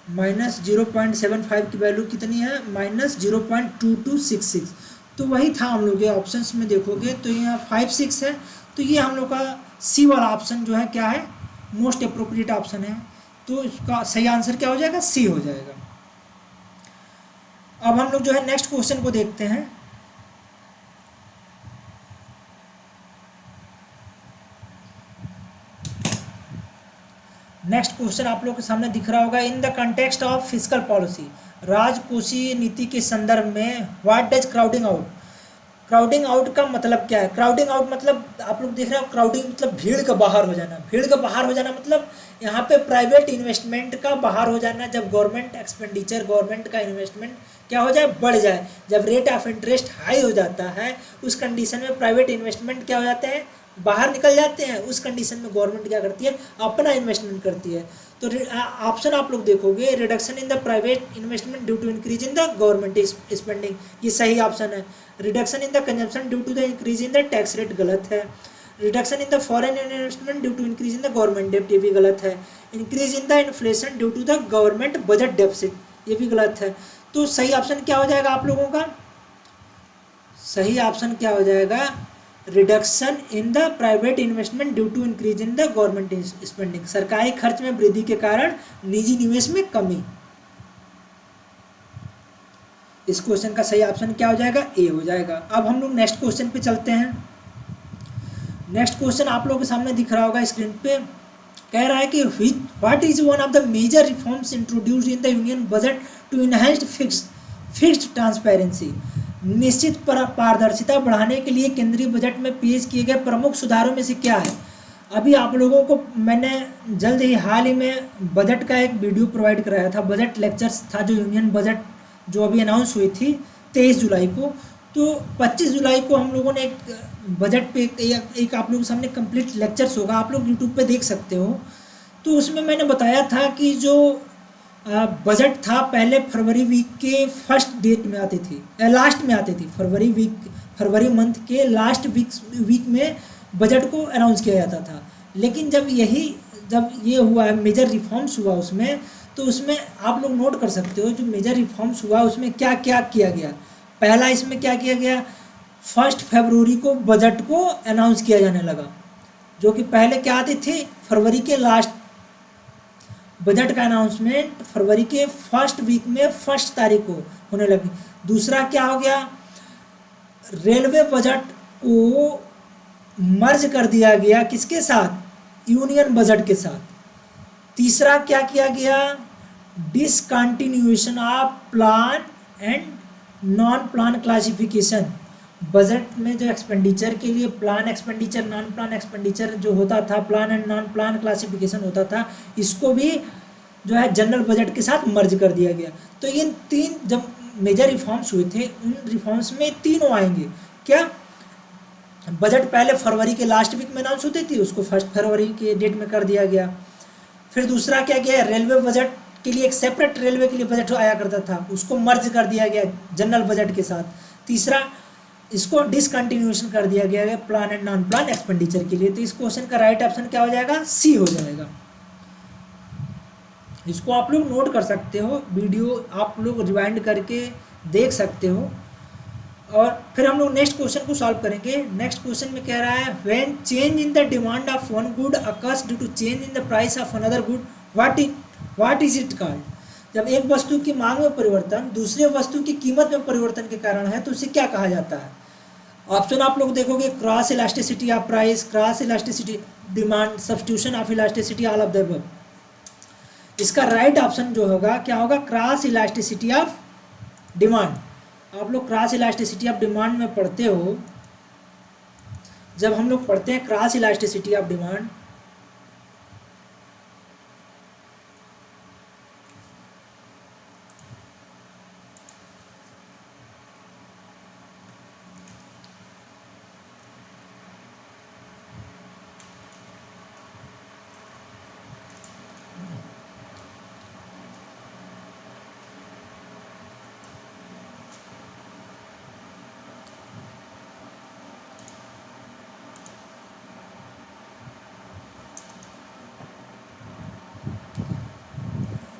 -0.75 की वैल्यू कितनी है -0.2266, तो वही था हम लोग ये ऑप्शंस में देखोगे तो यहाँ 5 6 है, तो ये हम लोग का सी वाला ऑप्शन जो है क्या है मोस्ट अप्रोप्रिएट ऑप्शन है, तो इसका सही आंसर क्या हो जाएगा सी हो जाएगा। अब हम लोग जो है नेक्स्ट क्वेश्चन को देखते हैं। नेक्स्ट क्वेश्चन आप लोग के सामने दिख रहा होगा, in the context of fiscal policy, राजकोषीय नीति के संदर्भ में what does crowding out, crowding out का मतलब क्या है, क्राउडिंग आउट मतलब आप लोग देख रहे हो क्राउडिंग मतलब भीड़ का बाहर हो जाना, भीड़ का बाहर हो जाना मतलब यहाँ पे प्राइवेट इन्वेस्टमेंट का बाहर हो जाना, जब गवर्नमेंट एक्सपेंडिचर गवर्नमेंट का इन्वेस्टमेंट क्या हो जाए बढ़ जाए, जब रेट ऑफ इंटरेस्ट हाई हो जाता है उस कंडीशन में प्राइवेट इन्वेस्टमेंट क्या हो जाते हैं बाहर निकल जाते हैं, उस कंडीशन में गवर्नमेंट क्या करती है अपना इन्वेस्टमेंट करती है। तो ऑप्शन आप लोग देखोगे reduction in the private investment due to increase in the government spending, ये सही ऑप्शन है। Reduction in the consumption due to the increase in the tax rate गलत है। Reduction in the foreign investment due to increase in the government डेप्ट, ये भी गलत है। Increase in the inflation due to the government budget deficit, ये भी गलत है। तो सही ऑप्शन क्या हो जाएगा आप लोगों का, सही ऑप्शन क्या हो जाएगा reduction in the private investment due to increase in the government spending, सरकारी खर्च में वृद्धि के कारण निजी निवेश में कमी। इस क्वेश्चन का सही ऑप्शन क्या हो जाएगा ए हो जाएगा। अब हम लोग नेक्स्ट क्वेश्चन पे चलते हैं। नेक्स्ट क्वेश्चन आप लोगों के सामने दिख रहा होगा स्क्रीन पे, कह रहा है कि what is one of the major reforms introduced in the union budget to enhance fixed transparency, निश्चित पारदर्शिता बढ़ाने के लिए केंद्रीय बजट में पेश किए गए प्रमुख सुधारों में से क्या है। अभी आप लोगों को मैंने जल्द ही हाल ही में बजट का एक वीडियो प्रोवाइड कराया था, बजट लेक्चर्स था, जो यूनियन बजट जो अभी अनाउंस हुई थी 23 जुलाई को। तो 25 जुलाई को हम लोगों ने एक बजट पे एक आप लोगों के सामने कंप्लीट लेक्चर्स होगा, आप लोग यूट्यूब पे देख सकते हो। तो उसमें मैंने बताया था कि जो बजट था पहले फरवरी वीक के फर्स्ट डेट में आती थी, लास्ट में आती थी, फरवरी मंथ के लास्ट वीक में बजट को अनाउंस किया जाता था। लेकिन जब ये हुआ है मेजर रिफॉर्म्स हुआ उसमें, तो उसमें आप लोग नोट कर सकते हो जो मेजर रिफॉर्म्स हुआ उसमें क्या क्या किया गया। पहला इसमें क्या किया गया, 1 फरवरी को बजट को अनाउंस किया जाने लगा, जो कि पहले क्या आती थी फरवरी के लास्ट। बजट का अनाउंसमेंट फरवरी के फर्स्ट वीक में 1 तारीख को होने लगी। दूसरा क्या हो गया, रेलवे बजट को मर्ज कर दिया गया किसके साथ, यूनियन बजट के साथ। तीसरा क्या किया गया, discontinuation of plan and non plan classification. Budget में जो एक्सपेंडिचर के लिए plan expenditure, non plan expenditure जो होता था, plan and non plan classification होता था, इसको भी जो है जनरल बजट के साथ मर्ज कर दिया गया। तो इन 3 जब मेजर रिफॉर्म्स हुए थे, उन रिफॉर्म्स में तीनों आएंगे। क्या, बजट पहले फरवरी के लास्ट वीक में अनाउंस होती थी, उसको 1 फरवरी के डेट में कर दिया गया। फिर दूसरा क्या किया, रेलवे बजट के लिए एक सेपरेट रेलवे के लिए बजट आया करता था, उसको मर्ज कर दिया गया जनरल बजट के साथ। तीसरा, इसको डिसकंटिन्यूएशन कर दिया गया plan and non plan expenditure के लिए। तो इस क्वेश्चन का राइट ऑप्शन क्या हो जाएगा, सी हो जाएगा। इसको आप लोग नोट कर सकते हो, वीडियो आप लोग रिवाइंड करके देख सकते हो। और फिर हम लोग नेक्स्ट क्वेश्चन को सॉल्व करेंगे। नेक्स्ट क्वेश्चन में कह रहा है, when change in the demand of one good occurs due to change in the price of another good, what is it called. जब एक वस्तु की मांग में परिवर्तन दूसरे वस्तु की कीमत में परिवर्तन के कारण है तो उसे क्या कहा जाता है। ऑप्शन आप लोग देखोगे, cross elasticity of price, cross elasticity demand, substitution of elasticity, all of the above. इसका राइट ऑप्शन जो होगा क्या होगा, क्रॉस इलास्टिसिटी ऑफ डिमांड। आप लोग क्रॉस इलास्टिसिटी ऑफ डिमांड में पढ़ते हो, जब हम लोग पढ़ते हैं क्रॉस इलास्टिसिटी ऑफ डिमांड,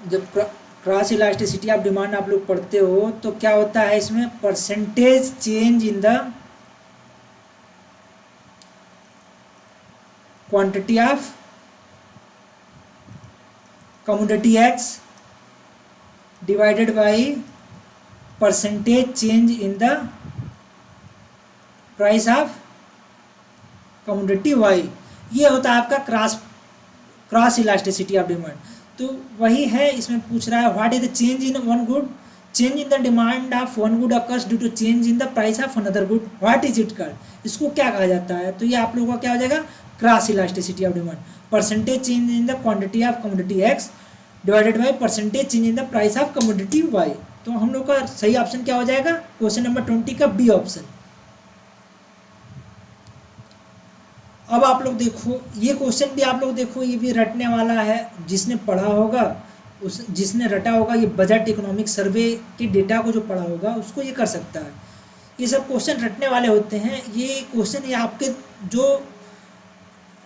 जब क्रॉस इलास्टिसिटी ऑफ डिमांड आप लोग पढ़ते हो तो क्या होता है इसमें, percentage change in the quantity of commodity X divided by percentage change in the price of commodity Y. ये होता है आपका क्रॉस इलास्टिसिटी ऑफ डिमांड। तो वही है, इसमें पूछ रहा है what is the change in one good, change in the demand of one good occurs due to change in the price of another good, what is it called. इसको क्या कहा जाता है, तो ये आप लोगों का क्या हो जाएगा, cross elasticity of demand. Percentage change in the quantity of commodity X divided by percentage change in the price of commodity Y. तो हम लोग का सही ऑप्शन क्या हो जाएगा, क्वेश्चन नंबर 20 का बी ऑप्शन। अब आप लोग देखो, ये क्वेश्चन भी आप लोग देखो, ये भी रटने वाला है। जिसने पढ़ा होगा जिसने रटा होगा ये बजट इकोनॉमिक सर्वे के डेटा को जो पढ़ा होगा उसको ये कर सकता है। ये सब क्वेश्चन रटने वाले होते हैं। ये क्वेश्चन ये आपके जो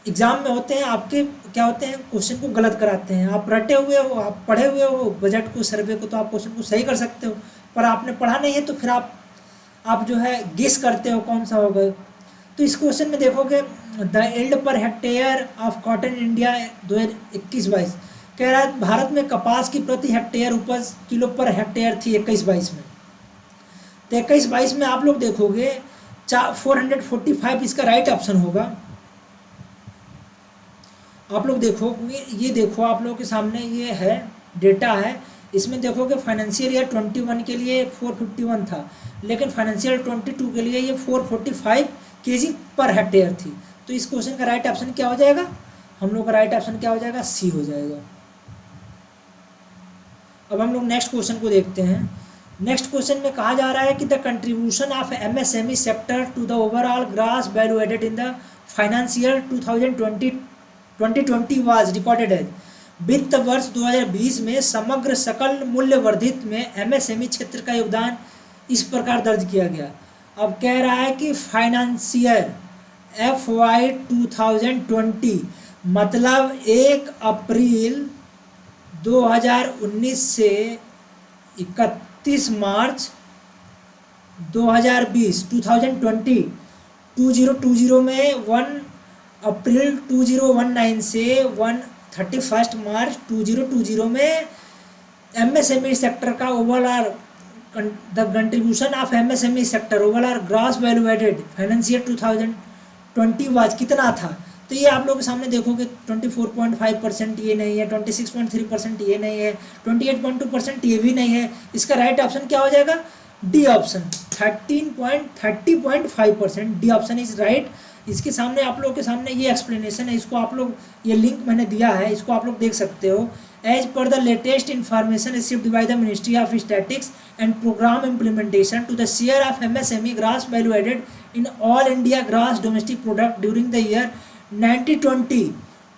एग्जाम में होते हैं, आपके क्या होते हैं, क्वेश्चन को गलत कराते हैं। आप रटे हुए हो, आप पढ़े हुए हो बजट को, सर्वे को, तो आप क्वेश्चन को सही कर सकते हो। पर आपने पढ़ा नहीं है तो फिर आप जो है गेस करते हो कौन सा होगा। तो इस क्वेश्चन में देखोगे, the yield per hectare of cotton India 2021-22 कह रहा है भारत में कपास की प्रति हेक्टेयर उपज किलो पर हेक्टेयर थी 21-22 में। तो 21-22 में आप लोग देखोगे 445 इसका राइट ऑप्शन होगा। आप लोग देखो, ये देखो आप लोगों के सामने ये है डेटा है। इसमें देखोगे फाइनेंशियल ईयर 21 के लिए 451 था, लेकिन फाइनेंशियल 22 के लिए ये 445 kg पर हेक्टेयर थी। तो इस क्वेश्चन का राइट ऑप्शन क्या हो जाएगा, हम लोग का राइट ऑप्शन क्या हो जाएगा, सी हो जाएगा। अब हम लोग नेक्स्ट क्वेश्चन को देखते हैं। नेक्स्ट क्वेश्चन में कहा जा रहा है कि the contribution of MSME sector to the overall gross value added in the financial 2020 was recorded as. वित्त वर्ष 2020 में समग्र सकल मूल्य वर्धित में एमएसएमई क्षेत्र का योगदान इस प्रकार दर्ज किया गया। अब कह रहा है कि फाइनेंशियल FY 2020 मतलब 1 अप्रैल 2019 से 31 मार्च 2020 2020 में 1 अप्रैल 2019 से 31 मार्च 2020 में एमएसएमई सेक्टर का overall the contribution of MSME sector overall gross value added financial 2020 was कितना था। तो ये आप लोग के सामने देखोगे 24.5% ये नहीं है, 26.3% ये नहीं है, 28.2% ये भी नहीं है। इसका राइट ऑप्शन क्या हो जाएगा, D option 30.5%। D option is right. इसके सामने आप लोग के सामने ये एक्सप्लेनेशन है, इसको आप लोग, ये लिंक मैंने दिया है, इसको आप लोग देख सकते हो। As per the latest information received by the ministry of statics and programme implementation to the share of MSME gross value added in all India gross domestic product during the year 1920,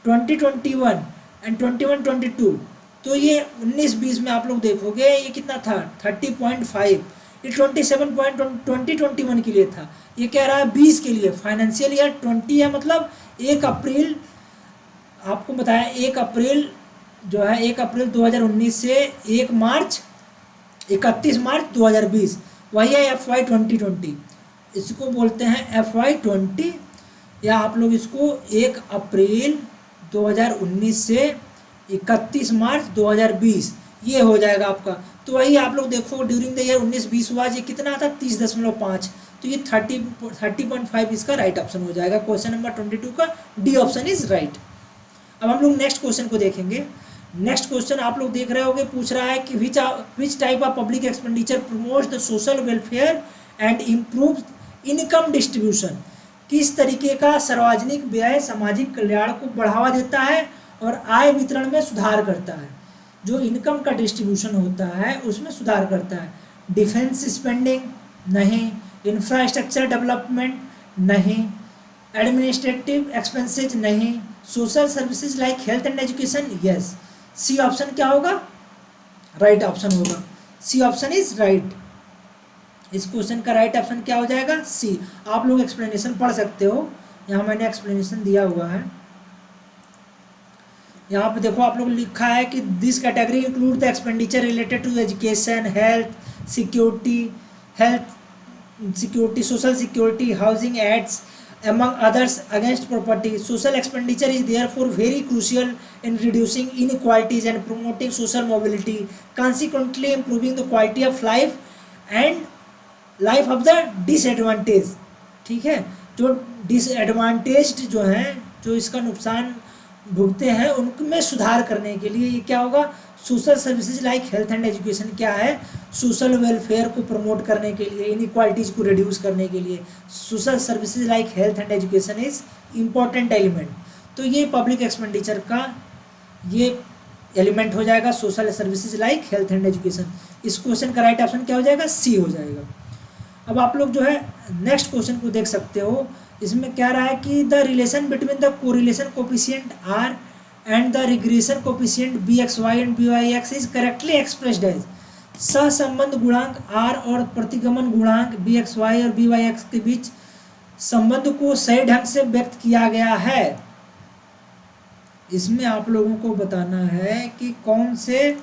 2021 and 21-22। तो ये 19-20 में आप लोग देखोगे ये कितना था 30.5, ये 27.2021 के लिए था। ये कह रहा है 20 के लिए, फाइनेंशियल ईयर 20 है मतलब 1 अप्रैल, आपको बताया 1 अप्रैल जो है 1 अप्रैल 2019 से 1 मार्च 31 मार्च 2020, वही है FY 2020। इसको बोलते हैं FY 20, या आप लोग इसको 1 अप्रैल 2019 से 31 मार्च 2020 ये हो जाएगा आपका। तो वही आप लोग देखो ड्यूरिंग द ईयर 19-20 हुआ, ये कितना था 30.5, तो ये 30.5 इसका राइट ऑप्शन हो जाएगा। क्वेश्चन नंबर 22 का डी ऑप्शन इज राइट। अब हम लोग नेक्स्ट क्वेश्चन को देखेंगे। नेक्स्ट क्वेश्चन आप लोग देख रहे होगे, पूछ रहा है कि which type of public expenditure promotes the social welfare and improve income distribution. किस तरीके का सार्वजनिक व्यय सामाजिक कल्याण को बढ़ावा देता है और आय वितरण में सुधार करता है। जो इनकम का डिस्ट्रीब्यूशन होता है उसमें सुधार करता है। डिफेंस स्पेंडिंग नहीं, इंफ्रास्ट्रक्चर डेवलपमेंट नहीं, एडमिनिस्ट्रेटिव एक्सपेंसेज नहीं, social services like health and education yes. C option क्या होगा, राइट ऑप्शन होगा। C option is right. इस क्वेश्चन का राइट ऑप्शन क्या हो जाएगा, सी। आप लोग एक्सप्लेनेशन पढ़ सकते हो, यहाँ मैंने एक्सप्लेनेशन दिया हुआ है। यहाँ पे देखो आप लोग लिखा है कि this category include the expenditure related to education, health security, social security, housing aids among others against property. Social expenditure is therefore very crucial in reducing inequalities and promoting social mobility, consequently improving the quality of life and life of the disadvantaged। ठीक है, जो डिसएडवांटेज्ड जो हैं, जो इसका नुकसान भुगते हैं, उनमें सुधार करने के लिए ये क्या होगा, social services like health and education क्या है, सोशल वेलफेयर को प्रमोट करने के लिए, इनइक्वालिटीज़ को रिड्यूस करने के लिए social services like health and education is important element. तो ये पब्लिक एक्सपेंडिचर का ये एलिमेंट हो जाएगा, social services like health and education. इस क्वेश्चन का राइट ऑप्शन क्या हो जाएगा, सी हो जाएगा। अब आप लोग जो है नेक्स्ट क्वेश्चन को देख सकते हो। इसमें क्या रहा है कि the relation between the correlation coefficient R and the regression coefficient bxy and byx is correctly expressed as। सहसंबंध गुणांक r और प्रतिगमन गुणांक bxy और byx के बीच संबंध को सही ढंग से व्यक्त किया गया है। इसमें आप लोगों को बताना है कि कौन से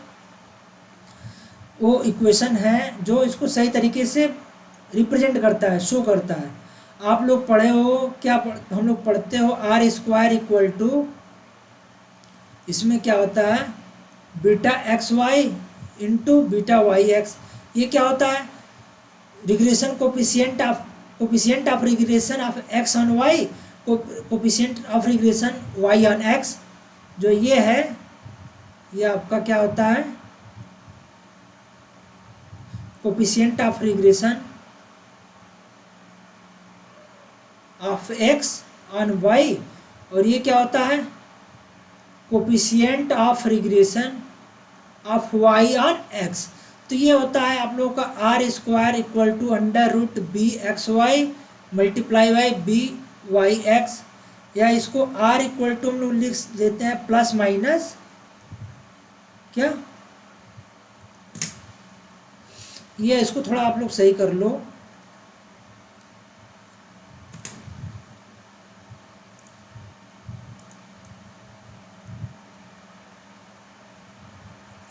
वो इक्वेशन है जो इसको सही तरीके से रिप्रेजेंट करता है, शो करता है। आप लोग पढ़े हो क्या, हम लोग पढ़ते हो r स्क्वायर इक्वल टू, इसमें क्या होता है beta X Y into beta Y X. ये क्या होता है, regression coefficient of regression of X on Y, coefficient of regression Y on X. जो ये है ये आपका क्या होता है, coefficient of regression of X on Y, और ये क्या होता है coefficient of regression of Y on X. तो ये होता है आप लोगों का R square equal to under root B X Y multiply by B Y X, या इसको आर इक्वल टू हम लोग लिख देते हैं प्लस माइनस क्या, ये इसको थोड़ा आप लोग सही कर लो,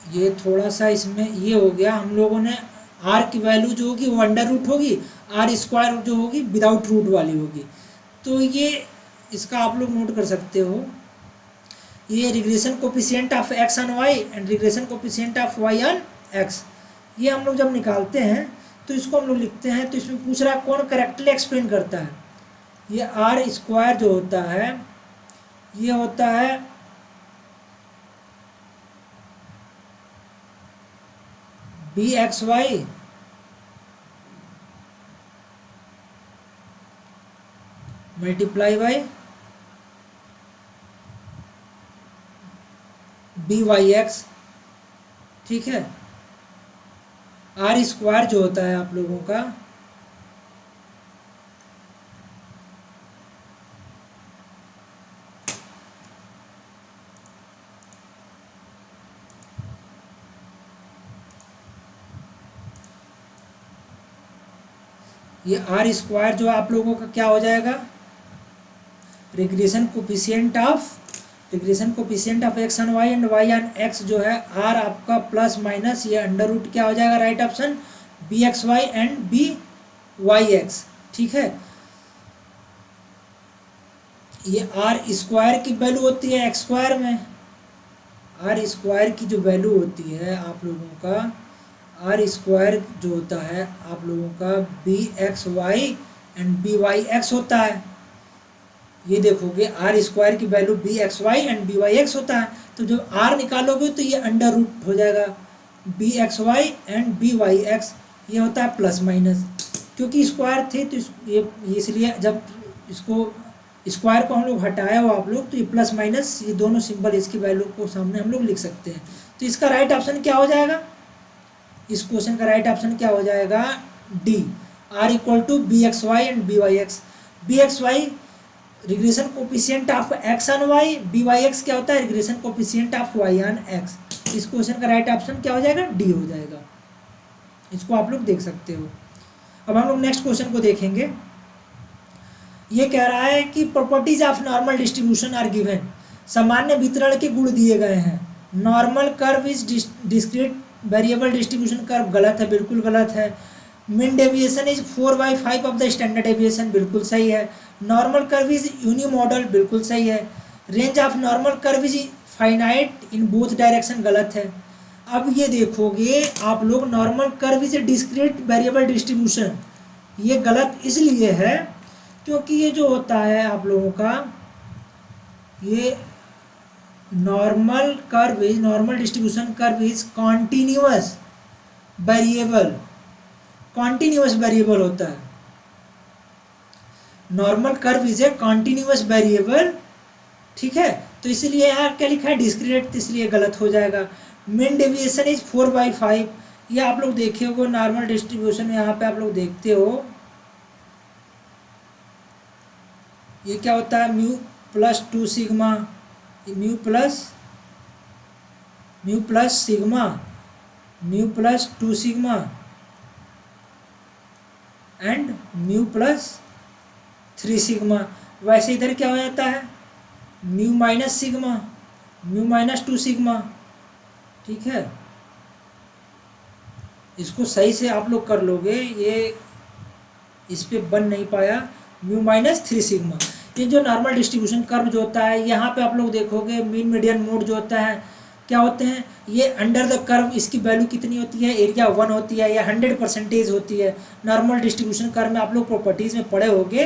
ये थोड़ा सा इसमें ये हो गया, हम लोगों ने आर की वैल्यू जो होगी वो अंडर रूट होगी, आर स्क्वायर जो होगी विदाउट रूट वाली होगी। तो ये इसका आप लोग नोट कर सकते हो, ये regression coefficient of X on Y and regression coefficient of Y on X, ये हम लोग जब निकालते हैं तो इसको हम लोग लिखते हैं। तो इसमें पूछ रहा है कौन करेक्टली एक्सप्लेन करता है। ये आर स्क्वायर जो होता है ये होता है B X Y multiply by B Y X, ठीक है। आर स्क्वायर जो होता है आप लोगों का ये आर स्क्वायर जो आप लोगों का क्या हो जाएगा regression coefficient of X on Y and Y on X जो है आर आपका प्लस माइनस ये अंडर रूट क्या हो जाएगा right option B X Y and B Y X, ठीक है। ये आर स्क्वायर की वैल्यू होती है एक्स स्क्वायर में, आर स्क्वायर की जो वैल्यू होती है आप लोगों का आर स्क्वायर जो होता है आप लोगों का B X Y and B Y X होता है। ये देखोगे आर स्क्वायर की value B X Y and B Y X होता है, तो जब आर निकालोगे तो ये अंडर रूट हो जाएगा B X Y and B Y X, ये होता है प्लस माइनस, क्योंकि स्क्वायर थे तो ये इसलिए जब इसको स्क्वायर को हम लोग हटाया हो आप लोग तो ये प्लस माइनस ये दोनों सिंबल इसकी वैल्यू को सामने हम लोग लिख सकते हैं। तो इसका राइट ऑप्शन क्या हो जाएगा, इस क्वेश्चन का राइट ऑप्शन क्या हो जाएगा D, R equal to B X Y and B Y X. B X Y regression coefficient of X on Y, B Y X क्या होता है regression coefficient of Y on X. इस क्वेश्चन का राइट ऑप्शन क्या हो जाएगा डी हो जाएगा, इसको आप लोग देख सकते हो। अब हम लोग नेक्स्ट क्वेश्चन को देखेंगे। ये कह रहा है कि properties of normal distribution are given, सामान्य वितरण के गुण दिए गए हैं। Normal curve is discrete variable distribution curve गलत है, बिल्कुल गलत है। Mean deviation is 4/5 of the standard deviation, बिल्कुल सही है। नॉर्मल कर्व इज यूनिमॉडल, बिल्कुल सही है। Range of normal curve is finite in both direction, गलत है। अब ये देखोगे आप लोग normal curve is discrete variable distribution, ये गलत इसलिए है क्योंकि ये जो होता है आप लोगों का ये normal curve is normal distribution curve is continuous variable, continuous variable होता है। Normal curve is a continuous variable, ठीक है। तो इसलिए यहाँ क्या लिखा है डिस्क्रीट, इसलिए गलत हो जाएगा। मीन डेविएशन इज 4/5, ये आप लोग देखे हो नॉर्मल डिस्ट्रीब्यूशन में, यहाँ पे आप लोग देखते हो ये क्या होता है mu plus 2 sigma, mu plus sigma, mu plus 2 sigma and mu plus 3 sigma. वैसे इधर क्या हो जाता है mu minus sigma, mu minus 2 sigma, ठीक है। इसको सही से आप लोग कर लोगे, ये इस पे बन नहीं पाया, म्यू माइनस 3 सिग्मा। ये जो नॉर्मल डिस्ट्रीब्यूशन कर्व जो होता है यहाँ पे आप लोग देखोगे मीन मीडियन मोड जो होता है क्या होते हैं, ये अंडर द कर्व इसकी वैल्यू कितनी होती है एरिया 1 होती है या 100% होती है। नॉर्मल डिस्ट्रीब्यूशन कर्व में आप लोग प्रॉपर्टीज़ में पढ़े होंगे।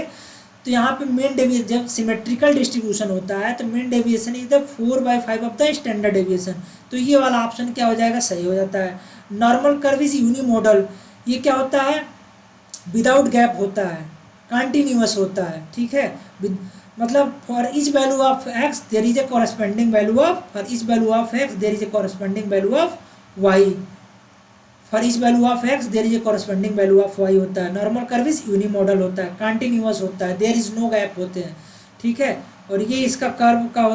तो यहाँ पे मेन डेविएशन जब सिमेट्रिकल डिस्ट्रीब्यूशन होता है तो main deviation is the 4/5 of the standard deviation, तो ये वाला ऑप्शन क्या हो जाएगा सही हो जाता है। नॉर्मल कर्व इज यूनिमॉडल, ये क्या होता है विदाउट गैप होता है, कंटिन्यूअस होता है, ठीक है। मतलब for each value of X there is a corresponding value of, for each value of X there is a corresponding value of Y, for each value of X there is a corresponding value of Y होता है। नॉर्मल कर्व इज यूनिमोडल होता है, कंटिन्यूअस होता है, देयर इज नो गैप होते हैं, ठीक है। और ये इसका कर्व का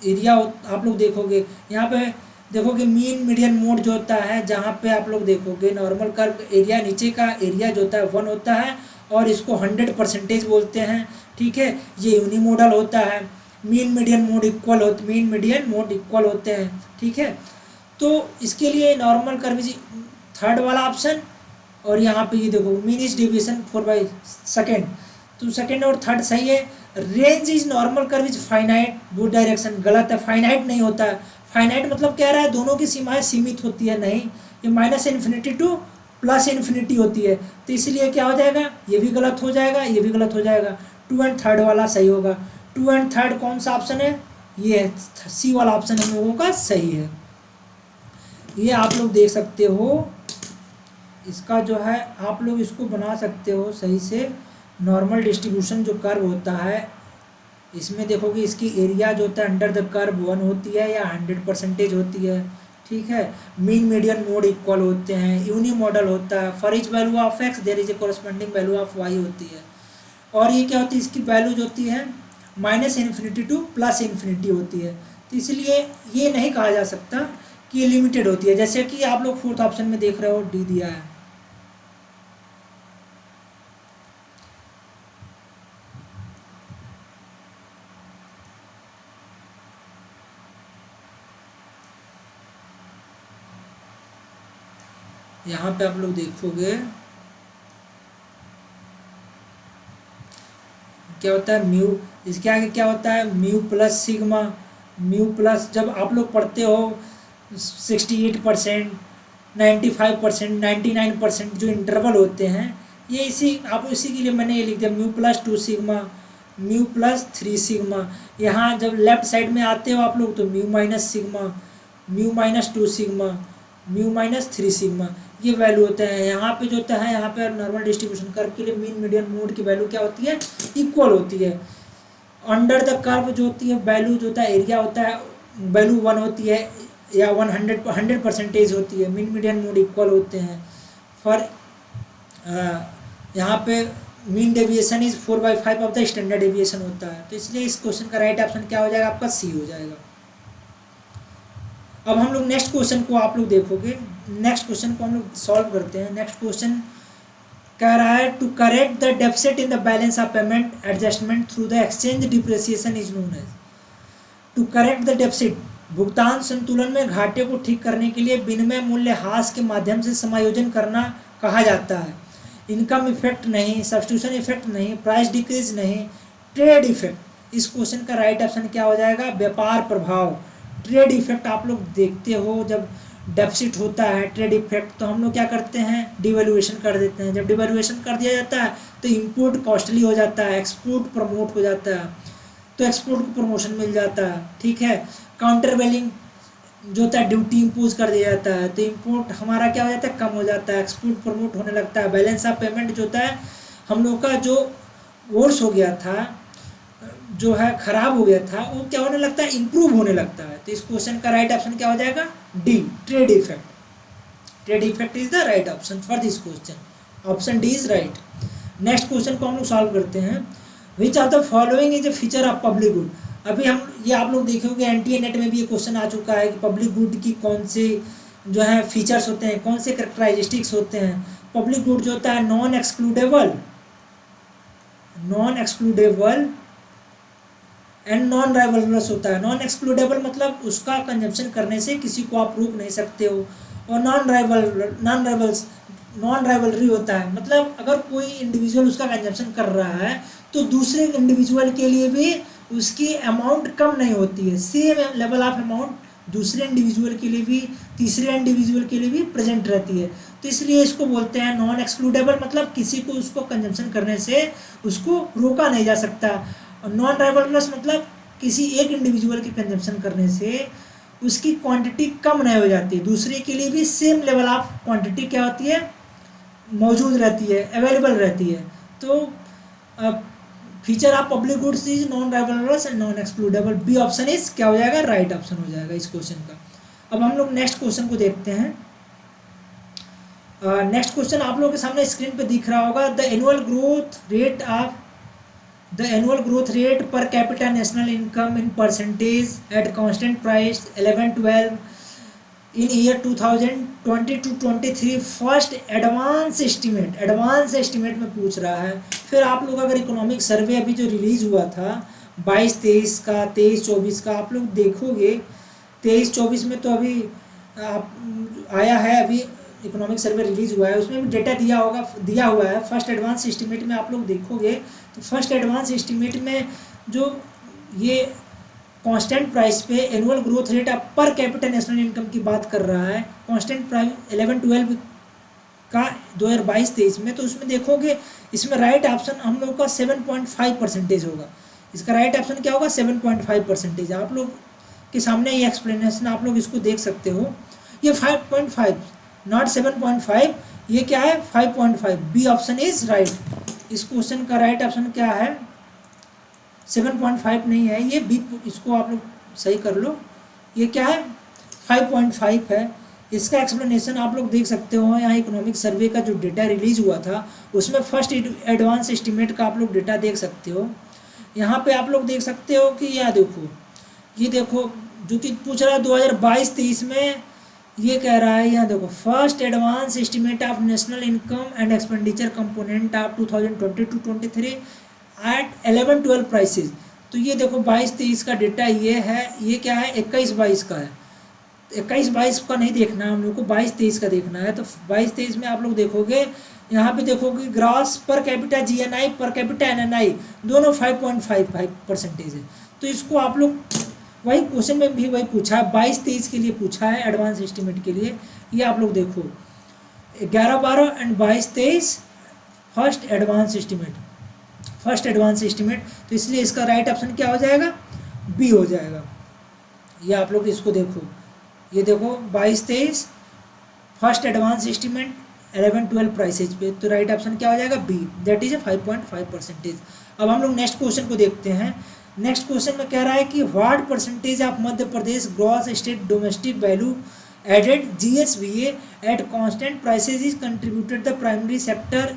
एरिया आप लोग देखोगे यहाँ पे, देखोगे मीन मीडियन मोड जो होता है, जहाँ पे आप लोग देखोगे नॉर्मल कर्व एरिया, नीचे का एरिया जो होता है 1 होता है और इसको 100% बोलते हैं, ठीक है। ये यूनिमोडल होता है, मीन मीडियन मोड इक्वल होते हैं, ठीक है। तो इसके लिए नॉर्मल कर्व इज थर्ड वाला ऑप्शन, और यहाँ पे ये देखो मीन इज डेविएशन 4/2, तो सेकेंड और थर्ड सही है। Range is normal curve is finite, वो डायरेक्शन गलत है, फाइनाइट नहीं होता है। फाइनाइट मतलब क्या रहा है, दोनों की सीमाएं सीमित होती है, नहीं, ये -इन्फिनिटी टू +इन्फिनिटी होती है, तो इसलिए क्या हो जाएगा, ये भी गलत हो जाएगा, ये भी गलत हो जाएगा। 2 एंड थर्ड वाला सही होगा। 2 एंड थर्ड कौन सा ऑप्शन है, ये सी वाला ऑप्शन हम लोगों का सही है। ये आप लोग देख सकते हो, इसका जो है आप लोग इसको बना सकते हो सही से। नॉर्मल डिस्ट्रीब्यूशन जो कर्व होता है, इसमें देखोगे इसकी एरिया जो होता है अंडर द कर्व 1 होती है या 100% होती है, ठीक है। मीन मीडियन मोड इक्वल होते हैं, यूनी मॉडल होता है, for each value of X there is a corresponding value of Y होती है। और ये क्या होती है, इसकी वैल्यू जो होती है -इन्फिनिटी टू +इन्फिनिटी होती है, तो इसलिए ये नहीं कहा जा सकता कि ये लिमिटेड होती है, जैसे कि आप लोग फोर्थ ऑप्शन में देख रहे हो डी दिया है। यहाँ पे आप लोग देखोगे क्या होता है, म्यू, इसके आगे क्या होता है, mu plus sigma, mu plus, जब आप लोग पढ़ते हो 68%, 95%, 99% जो इंटरवल होते हैं, ये इसी आप इसी के लिए मैंने ये लिख दिया, mu plus 2 sigma, mu plus 3 sigma. यहाँ जब लेफ्ट साइड में आते हो आप लोग तो mu minus sigma, mu minus 2 sigma, mu minus 3 sigma, ये वैल्यू होते हैं। यहाँ पे जो होता है, यहाँ पे नॉर्मल डिस्ट्रीब्यूशन कर्व के लिए मीन मीडियन मोड की वैल्यू क्या होती है, इक्वल होती है। अंडर द कर्व जो होती है वैल्यू जो होता है, एरिया होता है, वैल्यू 1 होती है या 100% होती है, मीन मीडियन मोड इक्वल होते हैं। फॉर यहाँ पे mean deviation is 4/5 of the standard deviation होता है, तो इसलिए इस क्वेश्चन का राइट ऑप्शन क्या हो जाएगा, आपका सी हो जाएगा। अब हम लोग नेक्स्ट क्वेश्चन को आप लोग देखोगे, नेक्स्ट क्वेश्चन को हम लोग सॉल्व करते हैं। नेक्स्ट क्वेश्चन कह रहा है to correct the deficit in the balance of payment adjustment through the exchange depreciation is known as. To correct the deficit, भुगतान संतुलन में घाटे को ठीक करने के लिए विनिमय मूल्य ह्रास के माध्यम से समायोजन करना कहा जाता है। इनकम इफेक्ट नहीं, सब्स्टिट्यूशन इफेक्ट नहीं, प्राइस डिक्रीज नहीं, ट्रेड इफेक्ट। इस क्वेश्चन का राइट ऑप्शन क्या हो जाएगा, व्यापार प्रभाव। ट्रेड इफेक्ट आप लोग देखते हो, जब डेफिसिट होता है ट्रेड इफेक्ट, तो हम लोग क्या करते हैं, डिवैल्यूएशन कर देते हैं। जब डिवैल्यूएशन कर दिया जाता है तो इंपोर्ट कॉस्टली हो जाता है, एक्सपोर्ट प्रमोट हो जाता है, तो एक्सपोर्ट को प्रमोशन मिल जाता है, ठीक है। काउंटर वैलिंग जो होता है, ड्यूटी इम्पोज कर दिया जाता है, तो इंपोर्ट हमारा क्या हो जाता है, कम हो जाता है, एक्सपोर्ट प्रमोट होने लगता है। बैलेंस ऑफ पेमेंट जो होता है, हम लोग का जो वर्स हो गया था, जो है खराब हो गया था, वो क्या होने लगता है, इंप्रूव होने लगता है। तो इस क्वेश्चन का राइट ऑप्शन क्या हो जाएगा, D, trade effect. Trade effect is the right option for this question, option D is right. Next question को हम लोग सॉल्व करते हैं। Which of the following is a feature of public good. अभी हम ये आप लोग देखोगे एनटीए नेट में भी ये क्वेश्चन आ चुका है कि पब्लिक गुड की कौन से जो है फीचर्स होते हैं, कौन से कैरेक्टराइस्टिक्स होते हैं। पब्लिक गुड जो होता है non excludable and non rivalries होता है। नॉन एक्सक्लूडेबल मतलब उसका कंजम्पशन करने से किसी को आप रोक नहीं सकते हो, और नॉन राइवलरी होता है, मतलब अगर कोई इंडिविजुअल उसका कंजम्पशन कर रहा है तो दूसरे इंडिविजुअल के लिए भी उसकी अमाउंट कम नहीं होती है, सेम लेवल ऑफ अमाउंट दूसरे इंडिविजुअल के लिए भी, तीसरे इंडिविजुअल के लिए भी प्रेजेंट रहती है। तो इसलिए इसको बोलते हैं नॉन एक्सक्लूडेबल, मतलब किसी को उसको कंजम्पशन करने से उसको रोका नहीं जा सकता। और नॉन राइवलरस मतलब किसी एक इंडिविजुअल के कंजम्पशन करने से उसकी क्वांटिटी कम नहीं हो जाती, दूसरे के लिए भी सेम लेवल ऑफ क्वांटिटी क्या होती है, मौजूद रहती है, अवेलेबल रहती है। तो feature of public goods is non rivalrous and non excludable. B option is क्या हो जाएगा, राइट ऑप्शन हो जाएगा इस क्वेश्चन का। अब हम लोग नेक्स्ट क्वेश्चन को देखते हैं। नेक्स्ट क्वेश्चन आप लोगों के सामने स्क्रीन पे दिख रहा होगा। The annual growth rate per capita national income in percentage at constant price 11-12 in year 2020 to 23 first advance estimate में पूछ रहा है। फिर आप लोग अगर इकोनॉमिक सर्वे अभी जो रिलीज हुआ था 22-23 का, 23-24 का आप लोग देखोगे, 23-24 में तो अभी आप आया है, अभी इकोनॉमिक सर्वे रिलीज हुआ है, उसमें भी डेटा दिया हुआ है। फर्स्ट एडवांस एस्टिमेट में आप लोग देखोगे तो फर्स्ट एडवांस एस्टिमेट में जो ये कांस्टेंट प्राइस पे एनुअल ग्रोथ रेट आप पर कैपिटल नेशनल इनकम की बात कर रहा है, कांस्टेंट प्राइस 11-12 का 2022-23 में, तो उसमें देखोगे इसमें राइट ऑप्शन हम लोग का 7.5% होगा। इसका राइट ऑप्शन क्या होगा, 7.5%। आप लोग के सामने ये एक्सप्लेनेशन आप लोग इसको देख सकते हो। ये 5.5 नॉट 7.5, ये क्या है 5.5। B option is right. इस क्वेश्चन का राइट ऑप्शन क्या है, 7.5 नहीं है ये बी, इसको आप लोग सही कर लो। ये क्या है 5.5 है। इसका एक्सप्लेनेशन आप लोग देख सकते हो यहाँ इकोनॉमिक सर्वे का जो डेटा रिलीज हुआ था उसमें फर्स्ट एडवांस एस्टिमेट का आप लोग डेटा देख सकते हो। यहाँ पे आप लोग देख सकते हो कि ये देखो जो कि पूछ रहा है 2022-23 में, ये कह रहा है यहाँ देखो first advance estimate of national income and expenditure component of 2020-23 at 11-12 prices. तो ये देखो 22-23 का डेटा ये है, ये क्या है 21-22 का है। 21-22 का नहीं देखना है हम लोग को, 22-23 का देखना है। तो 22-23 में आप लोग देखोगे, यहाँ पे देखोगे gross per capita GNI per capita NNI दोनों 5.55% है। तो इसको आप लोग वही क्वेश्चन में भी वही पूछा है, 22-23 के लिए पूछा है एडवांस एस्टिमेट के लिए। ये आप लोग देखो 11-12 एंड 22-23 फर्स्ट एडवांस एस्टिमेट, तो इसलिए इसका राइट ऑप्शन क्या हो जाएगा, बी हो जाएगा। ये आप लोग इसको देखो, ये देखो 22-23 फर्स्ट एडवांस एस्टिमेट 11-12 प्राइसेज पे, तो राइट ऑप्शन क्या हो जाएगा, बी, दैट इज 5.5%। अब हम लोग नेक्स्ट क्वेश्चन को देखते हैं। नेक्स्ट क्वेश्चन में कह रहा है कि what percentage of Madhya Pradesh gross state domestic value added GSVA at constant prices is contributed the primary sector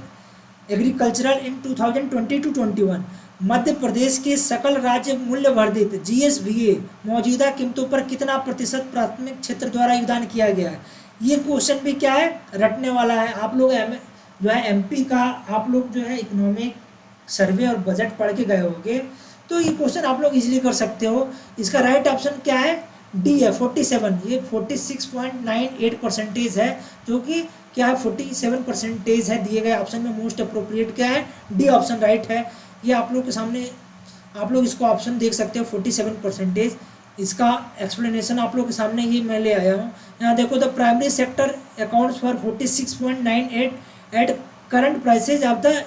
agricultural in 2020-21। Madhya Pradesh के सकल राज्य मूल्य वर्धित GSVA मौजूदा कीमतों पर कितना प्रतिशत प्राथमिक क्षेत्र द्वारा योगदान किया गया है। ये क्वेश्चन भी क्या है, रटने वाला है। आप लोग जो है MP का आप लोग जो है इकोनॉमिक सर्वे और बजट पढ़ के गए होंगे, तो ये क्वेश्चन आप लोग इजीली कर सकते हो। इसका राइट ऑप्शन क्या है, डी है 47। ये 46.98% है, जो कि क्या है 47% है दिए गए ऑप्शन में। मोस्ट अप्रोप्रिएट क्या है, डी ऑप्शन राइट है। ये आप लोग के सामने आप लोग इसको ऑप्शन देख सकते हो 47%। इसका एक्सप्लेनेशन आप लोग के सामने ये मैं ले आया हूँ। यहाँ देखो the primary sector accounts for 46.98 at current prices of the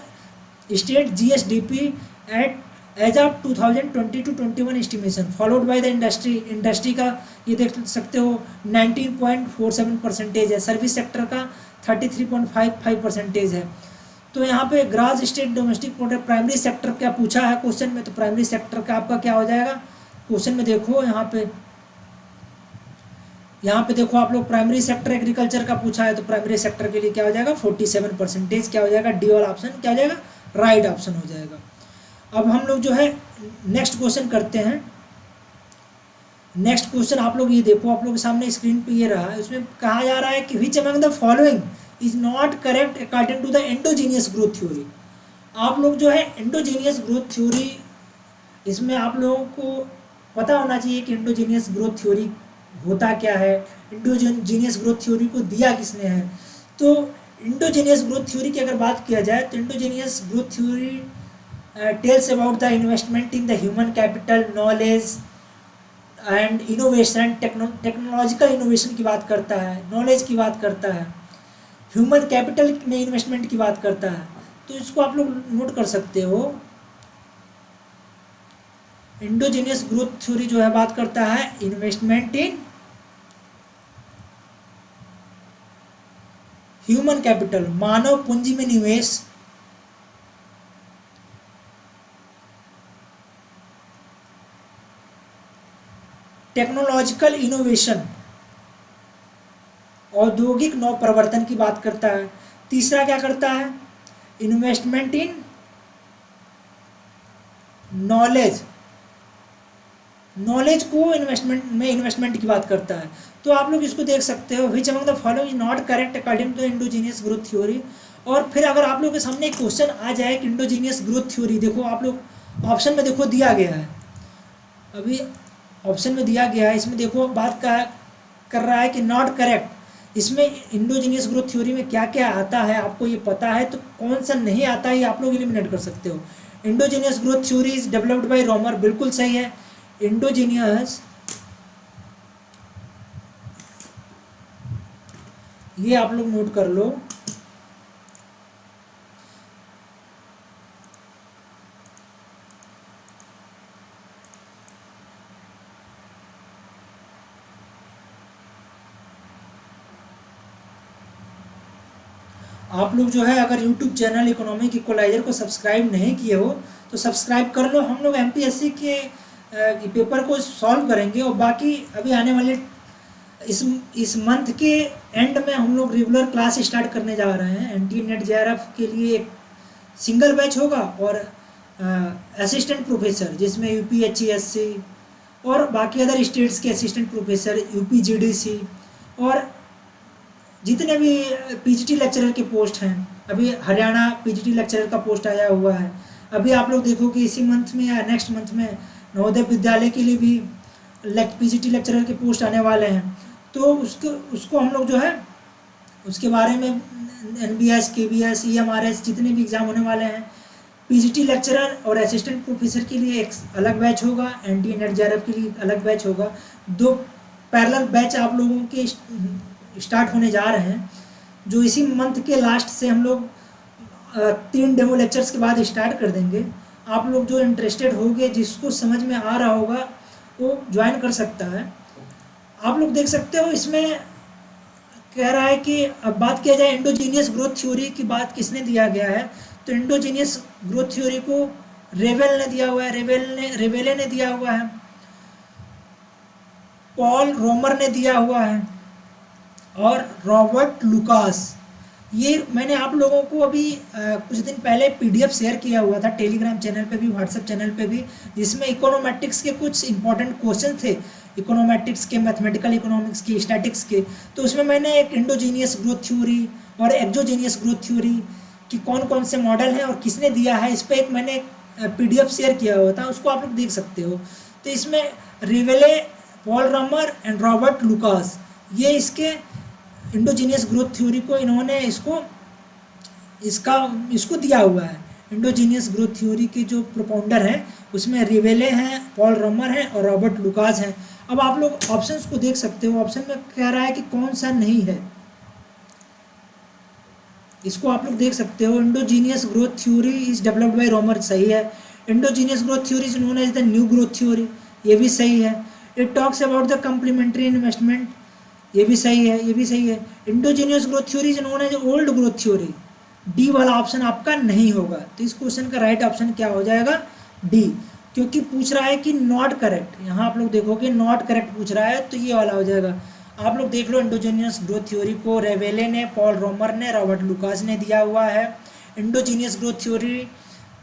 state GSDP at as of 2020-21 estimation followed by the industry का ये देख सकते हो 19.47% है। सर्विस सेक्टर का 33.55% है। तो यहाँ पे gross state domestic product primary sector क्या पूछा है क्वेश्चन में, तो प्राइमरी सेक्टर का आपका क्या हो जाएगा, क्वेश्चन में देखो यहाँ पे देखो आप लोग प्राइमरी सेक्टर एग्रीकल्चर का पूछा है, तो प्राइमरी सेक्टर के लिए क्या हो जाएगा 47%। क्या हो जाएगा, डी वाला ऑप्शन क्या हो जाएगा, राइट ऑप्शन हो जाएगा। अब हम लोग जो है नेक्स्ट क्वेश्चन करते हैं। नेक्स्ट क्वेश्चन आप लोग ये देखो, आप लोग के सामने स्क्रीन पे ये रहा है। इसमें कहा जा रहा है कि which among the following is not correct according to the endogenous growth theory. आप लोग जो है एंडोजीनियस ग्रोथ थ्योरी, इसमें आप लोगों को पता होना चाहिए कि एंडोजीनियस ग्रोथ थ्योरी होता क्या है, एंडोजीनियस ग्रोथ थ्योरी को दिया किसने है। तो एंडोजीनियस ग्रोथ थ्योरी की अगर बात किया जाए तो endogenous growth theory tells about the investment in the human capital, knowledge and innovation, technological innovation की बात करता है, नॉलेज की बात करता है, ह्यूमन कैपिटल में इन्वेस्टमेंट की बात करता है। तो इसको आप लोग नोट कर सकते हो। एंडोजीनियस ग्रोथ थ्योरी जो है बात करता है इन्वेस्टमेंट इन ह्यूमन कैपिटल, मानव पूंजी में निवेश, टेक्नोलॉजिकल इनोवेशन, औद्योगिक नव प्रवर्तन की बात करता है। तीसरा क्या करता है, इन्वेस्टमेंट इन नॉलेज, नॉलेज को इन्वेस्टमेंट की बात करता है। तो आप लोग इसको देख सकते हो, which among the following is not correct according to endogenous growth theory. और फिर अगर आप लोग के सामने एक क्वेश्चन आ जाए कि इंडोजीनियस ग्रोथ थ्योरी, देखो आप लोग ऑप्शन में देखो दिया गया है, अभी ऑप्शन में दिया गया है, इसमें देखो बात कर रहा है कि नॉट करेक्ट। इसमें इंडोजीनियस ग्रोथ थ्योरी में क्या क्या आता है आपको ये पता है, तो कौन सा नहीं आता है ये आप लोग एलिमिनेट कर सकते हो। Endogenous growth theory is developed by Romer, बिल्कुल सही है। इंडोजीनियस, ये आप लोग नोट कर लो, आप लोग जो है अगर YouTube चैनल इकोनॉमिक इक्वलाइजर को सब्सक्राइब नहीं किए हो तो सब्सक्राइब कर लो। हम लोग MPSC के पेपर को सॉल्व करेंगे, और बाकी अभी आने वाले इस मंथ के एंड में हम लोग रेगुलर क्लास स्टार्ट करने जा रहे हैं। NTA NET JRF के लिए एक सिंगल बैच होगा, और असिस्टेंट प्रोफेसर जिसमें UPHESC और बाकी अदर स्टेट्स के असिस्टेंट प्रोफेसर, UPGDC और जितने भी PGT लेक्चरर के पोस्ट हैं, अभी हरियाणा PGT लेक्चरर का पोस्ट आया हुआ है। अभी आप लोग देखो कि इसी मंथ में या नेक्स्ट मंथ में नवोदय विद्यालय के लिए भी PGT लेक्चरर के पोस्ट आने वाले हैं। तो उसको हम लोग जो है उसके बारे में NBS, KBS, EMRS जितने भी एग्ज़ाम होने वाले हैं, PGT लेक्चरर और असिस्टेंट प्रोफेसर के लिए एक अलग बैच होगा, NTA NET JRF के लिए अलग बैच होगा। 2 पैरेलल बैच आप लोगों के स्टार्ट होने जा रहे हैं, जो इसी मंथ के लास्ट से हम लोग 3 डेमो लेक्चर्स के बाद स्टार्ट कर देंगे। आप लोग जो इंटरेस्टेड होंगे, जिसको समझ में आ रहा होगा वो ज्वाइन कर सकता है। आप लोग देख सकते हो इसमें कह रहा है कि अब बात किया जाए इंडोजीनियस ग्रोथ थ्योरी की, बात किसने दिया गया है, तो इंडोजीनियस ग्रोथ थ्योरी को रेवेल ने दिया हुआ है, रेवेले ने दिया हुआ है, पॉल रोमर ने दिया हुआ है और रॉबर्ट लुकास। ये मैंने आप लोगों को अभी कुछ दिन पहले PDF शेयर किया हुआ था टेलीग्राम चैनल पे भी, व्हाट्सएप चैनल पे भी, जिसमें इकोनोमेट्रिक्स के कुछ इंपॉर्टेंट क्वेश्चन थे, इकोनोमेट्रिक्स के, मैथमेटिकल इकोनॉमिक्स के, स्टैटिक्स के। तो उसमें मैंने एक इंडोजीनियस ग्रोथ थ्योरी और एक्सोजीनियस ग्रोथ थ्योरी कि कौन कौन से मॉडल हैं और किसने दिया है, इस पर एक मैंने PDF शेयर किया हुआ था, उसको आप लोग देख सकते हो। तो इसमें रिवेले, Paul Romer and Robert Lucas, ये इसके इंडोजीनियस ग्रोथ थ्योरी को इन्होंने इसको दिया हुआ है। इंडोजीनियस ग्रोथ थ्योरी के जो प्रोपाउंडर हैं उसमें रिवेले हैं, पॉल रोमर हैं और रॉबर्ट लुकास हैं। अब आप लोग ऑप्शंस को देख सकते हो, ऑप्शन में कह रहा है कि कौन सा नहीं है, इसको आप लोग देख सकते हो। Endogenous growth theory is developed by Romer, सही है। Endogenous growth theory is known as the new growth theory, ये भी सही है। It talks about the complementary investment, ये भी सही है, ये भी सही है। Endogenous growth theory is known as old growth theory, D वाला ऑप्शन आपका नहीं होगा। तो इस क्वेश्चन का राइट ऑप्शन क्या हो जाएगा, डी, क्योंकि पूछ रहा है कि नॉट करेक्ट। यहाँ आप लोग देखोगे नॉट करेक्ट पूछ रहा है, तो ये वाला हो जाएगा। आप लोग देख लो इंडोजीनियस ग्रोथ थ्योरी को रेवेले ने, पॉल रोमर ने, रॉबर्ट लुकास ने दिया हुआ है। Endogenous growth theory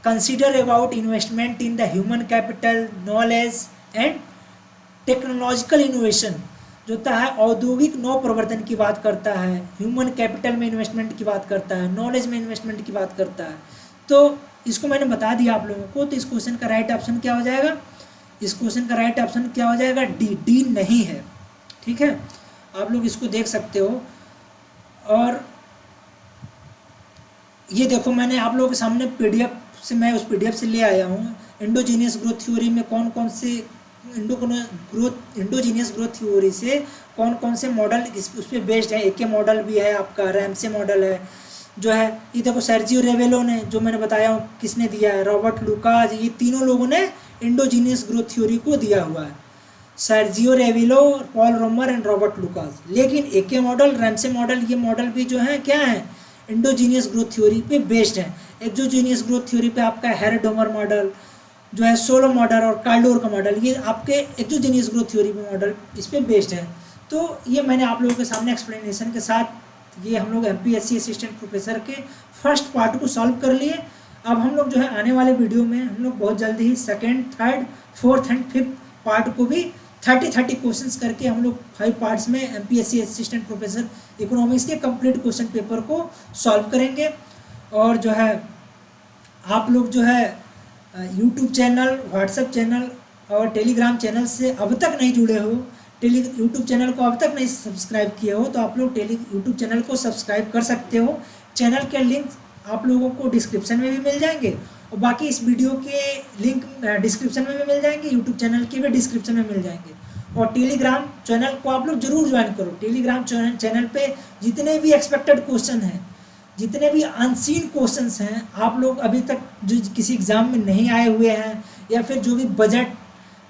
consider about investment in the human capital, knowledge and technological innovation, जो होता है औद्योगिक नव प्रवर्तन की बात करता है, ह्यूमन कैपिटल में इन्वेस्टमेंट की बात करता है, नॉलेज में इन्वेस्टमेंट की बात करता है। तो इसको मैंने बता दिया आप लोगों को। तो इस क्वेश्चन का राइट ऑप्शन क्या हो जाएगा, इस क्वेश्चन का राइट ऑप्शन क्या हो जाएगा, डी, डी नहीं है। ठीक है, आप लोग इसको देख सकते हो। और ये देखो मैंने आप लोगों के सामने PDF से, मैं उस PDF से ले आया हूँ। इंडोजीनियस ग्रोथ थ्योरी में कौन कौन से इंडोजीनियस ग्रोथ थ्योरी से कौन कौन से मॉडल उस पर बेस्ड है। एक मॉडल भी है आपका, रैमसे मॉडल है जो है, ये देखो सर्जियो रेवेलो ने, जो मैंने बताया हूँ किसने दिया है, रॉबर्ट लुकास, ये तीनों लोगों ने इंडोजीनियस ग्रोथ थ्योरी को दिया हुआ है, सर्जियो रेवेलो, Paul Romer and Robert Lucas. लेकिन एक मॉडल, रैमसे मॉडल, ये मॉडल भी जो है क्या है, इंडोजीनियस ग्रोथ थ्योरी पे बेस्ड है। एक्सोजीनियस ग्रोथ थ्योरी पे आपका हेरोडोमर मॉडल जो है सोलो मॉडल और कार्डोर का मॉडल, ये आपके एक्सोजेनियस ग्रोथ थ्योरी में मॉडल इस पर बेस्ड है। तो ये मैंने आप लोगों के सामने एक्सप्लेनेशन के साथ ये हम लोग एमपीएससी असिस्टेंट प्रोफेसर के फर्स्ट पार्ट को सॉल्व कर लिए। अब हम लोग जो है आने वाले वीडियो में हम लोग बहुत जल्दी ही second, third, fourth and fifth part को भी 30 क्वेश्चंस करके हम लोग 5 पार्ट्स में एमपीएससी असिस्टेंट प्रोफेसर इकोनॉमिक्स के कंप्लीट क्वेश्चन पेपर को सॉल्व करेंगे। और जो है आप लोग जो है यूट्यूब चैनल, व्हाट्सएप चैनल और टेलीग्राम चैनल से अब तक नहीं जुड़े हो, यूट्यूब चैनल को अब तक नहीं सब्सक्राइब किए हो, तो आप लोग यूट्यूब चैनल को सब्सक्राइब कर सकते हो। चैनल के लिंक आप लोगों को डिस्क्रिप्शन में भी मिल जाएंगे और बाकी इस वीडियो के लिंक डिस्क्रिप्शन में भी मिल जाएंगे, यूट्यूब चैनल के भी डिस्क्रिप्शन में मिल जाएंगे। और टेलीग्राम चैनल को आप लोग जरूर ज्वाइन करो। टेलीग्राम चैनल पे जितने भी एक्सपेक्टेड क्वेश्चन हैं, जितने भी अनसीन क्वेश्चंस हैं, आप लोग अभी तक जो किसी एग्जाम में नहीं आए हुए हैं या फिर जो भी बजट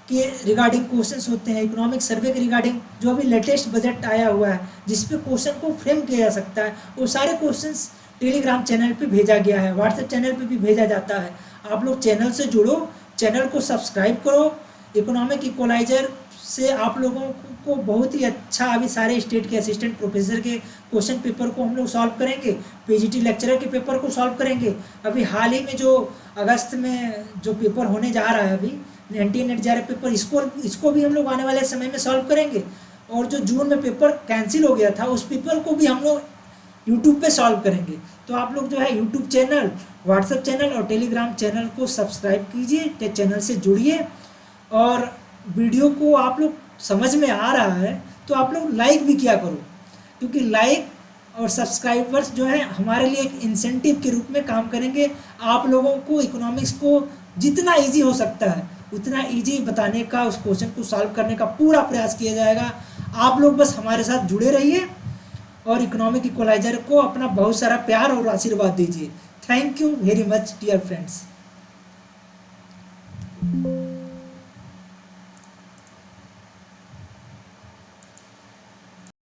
के रिगार्डिंग क्वेश्चंस होते हैं, इकोनॉमिक सर्वे के रिगार्डिंग जो अभी लेटेस्ट बजट आया हुआ है जिस पे क्वेश्चन को फ्रेम किया जा सकता है, वो सारे क्वेश्चंस टेलीग्राम चैनल पे भेजा गया है, व्हाट्सएप चैनल पे भी भेजा जाता है। आप लोग चैनल से जुड़ो, चैनल को सब्सक्राइब करो। इकोनॉमिक इक्वलाइजर से आप लोगों को बहुत ही अच्छा अभी सारे स्टेट के असिस्टेंट प्रोफेसर के क्वेश्चन पेपर को हम लोग सॉल्व करेंगे, पीजीटी लेक्चरर के पेपर को सॉल्व करेंगे। अभी हाल ही में जो अगस्त में जो पेपर होने जा रहा है अभी NT NET पेपर, इसको भी हम लोग आने वाले समय में सॉल्व करेंगे। और जो जून में पेपर कैंसिल हो गया था उस पेपर को भी हम लोग यूट्यूब पे सॉल्व करेंगे। तो आप लोग जो है यूट्यूब चैनल, व्हाट्सएप चैनल और टेलीग्राम चैनल को सब्सक्राइब कीजिए, चैनल से जुड़िए। और वीडियो को आप लोग समझ में आ रहा है तो आप लोग लाइक भी किया करो, क्योंकि लाइक और सब्सक्राइबर्स जो है हमारे लिए एक इंसेंटिव के रूप में काम करेंगे। आप लोगों को इकोनॉमिक्स को जितना इजी हो सकता है उतना इजी बताने का, उस क्वेश्चन को सॉल्व करने का पूरा प्रयास किया जाएगा। आप लोग बस हमारे साथ जुड़े रहिए और इकोनॉमिक इक्वलाइजर को अपना बहुत सारा प्यार और आशीर्वाद दीजिए। Thank you very much dear friends.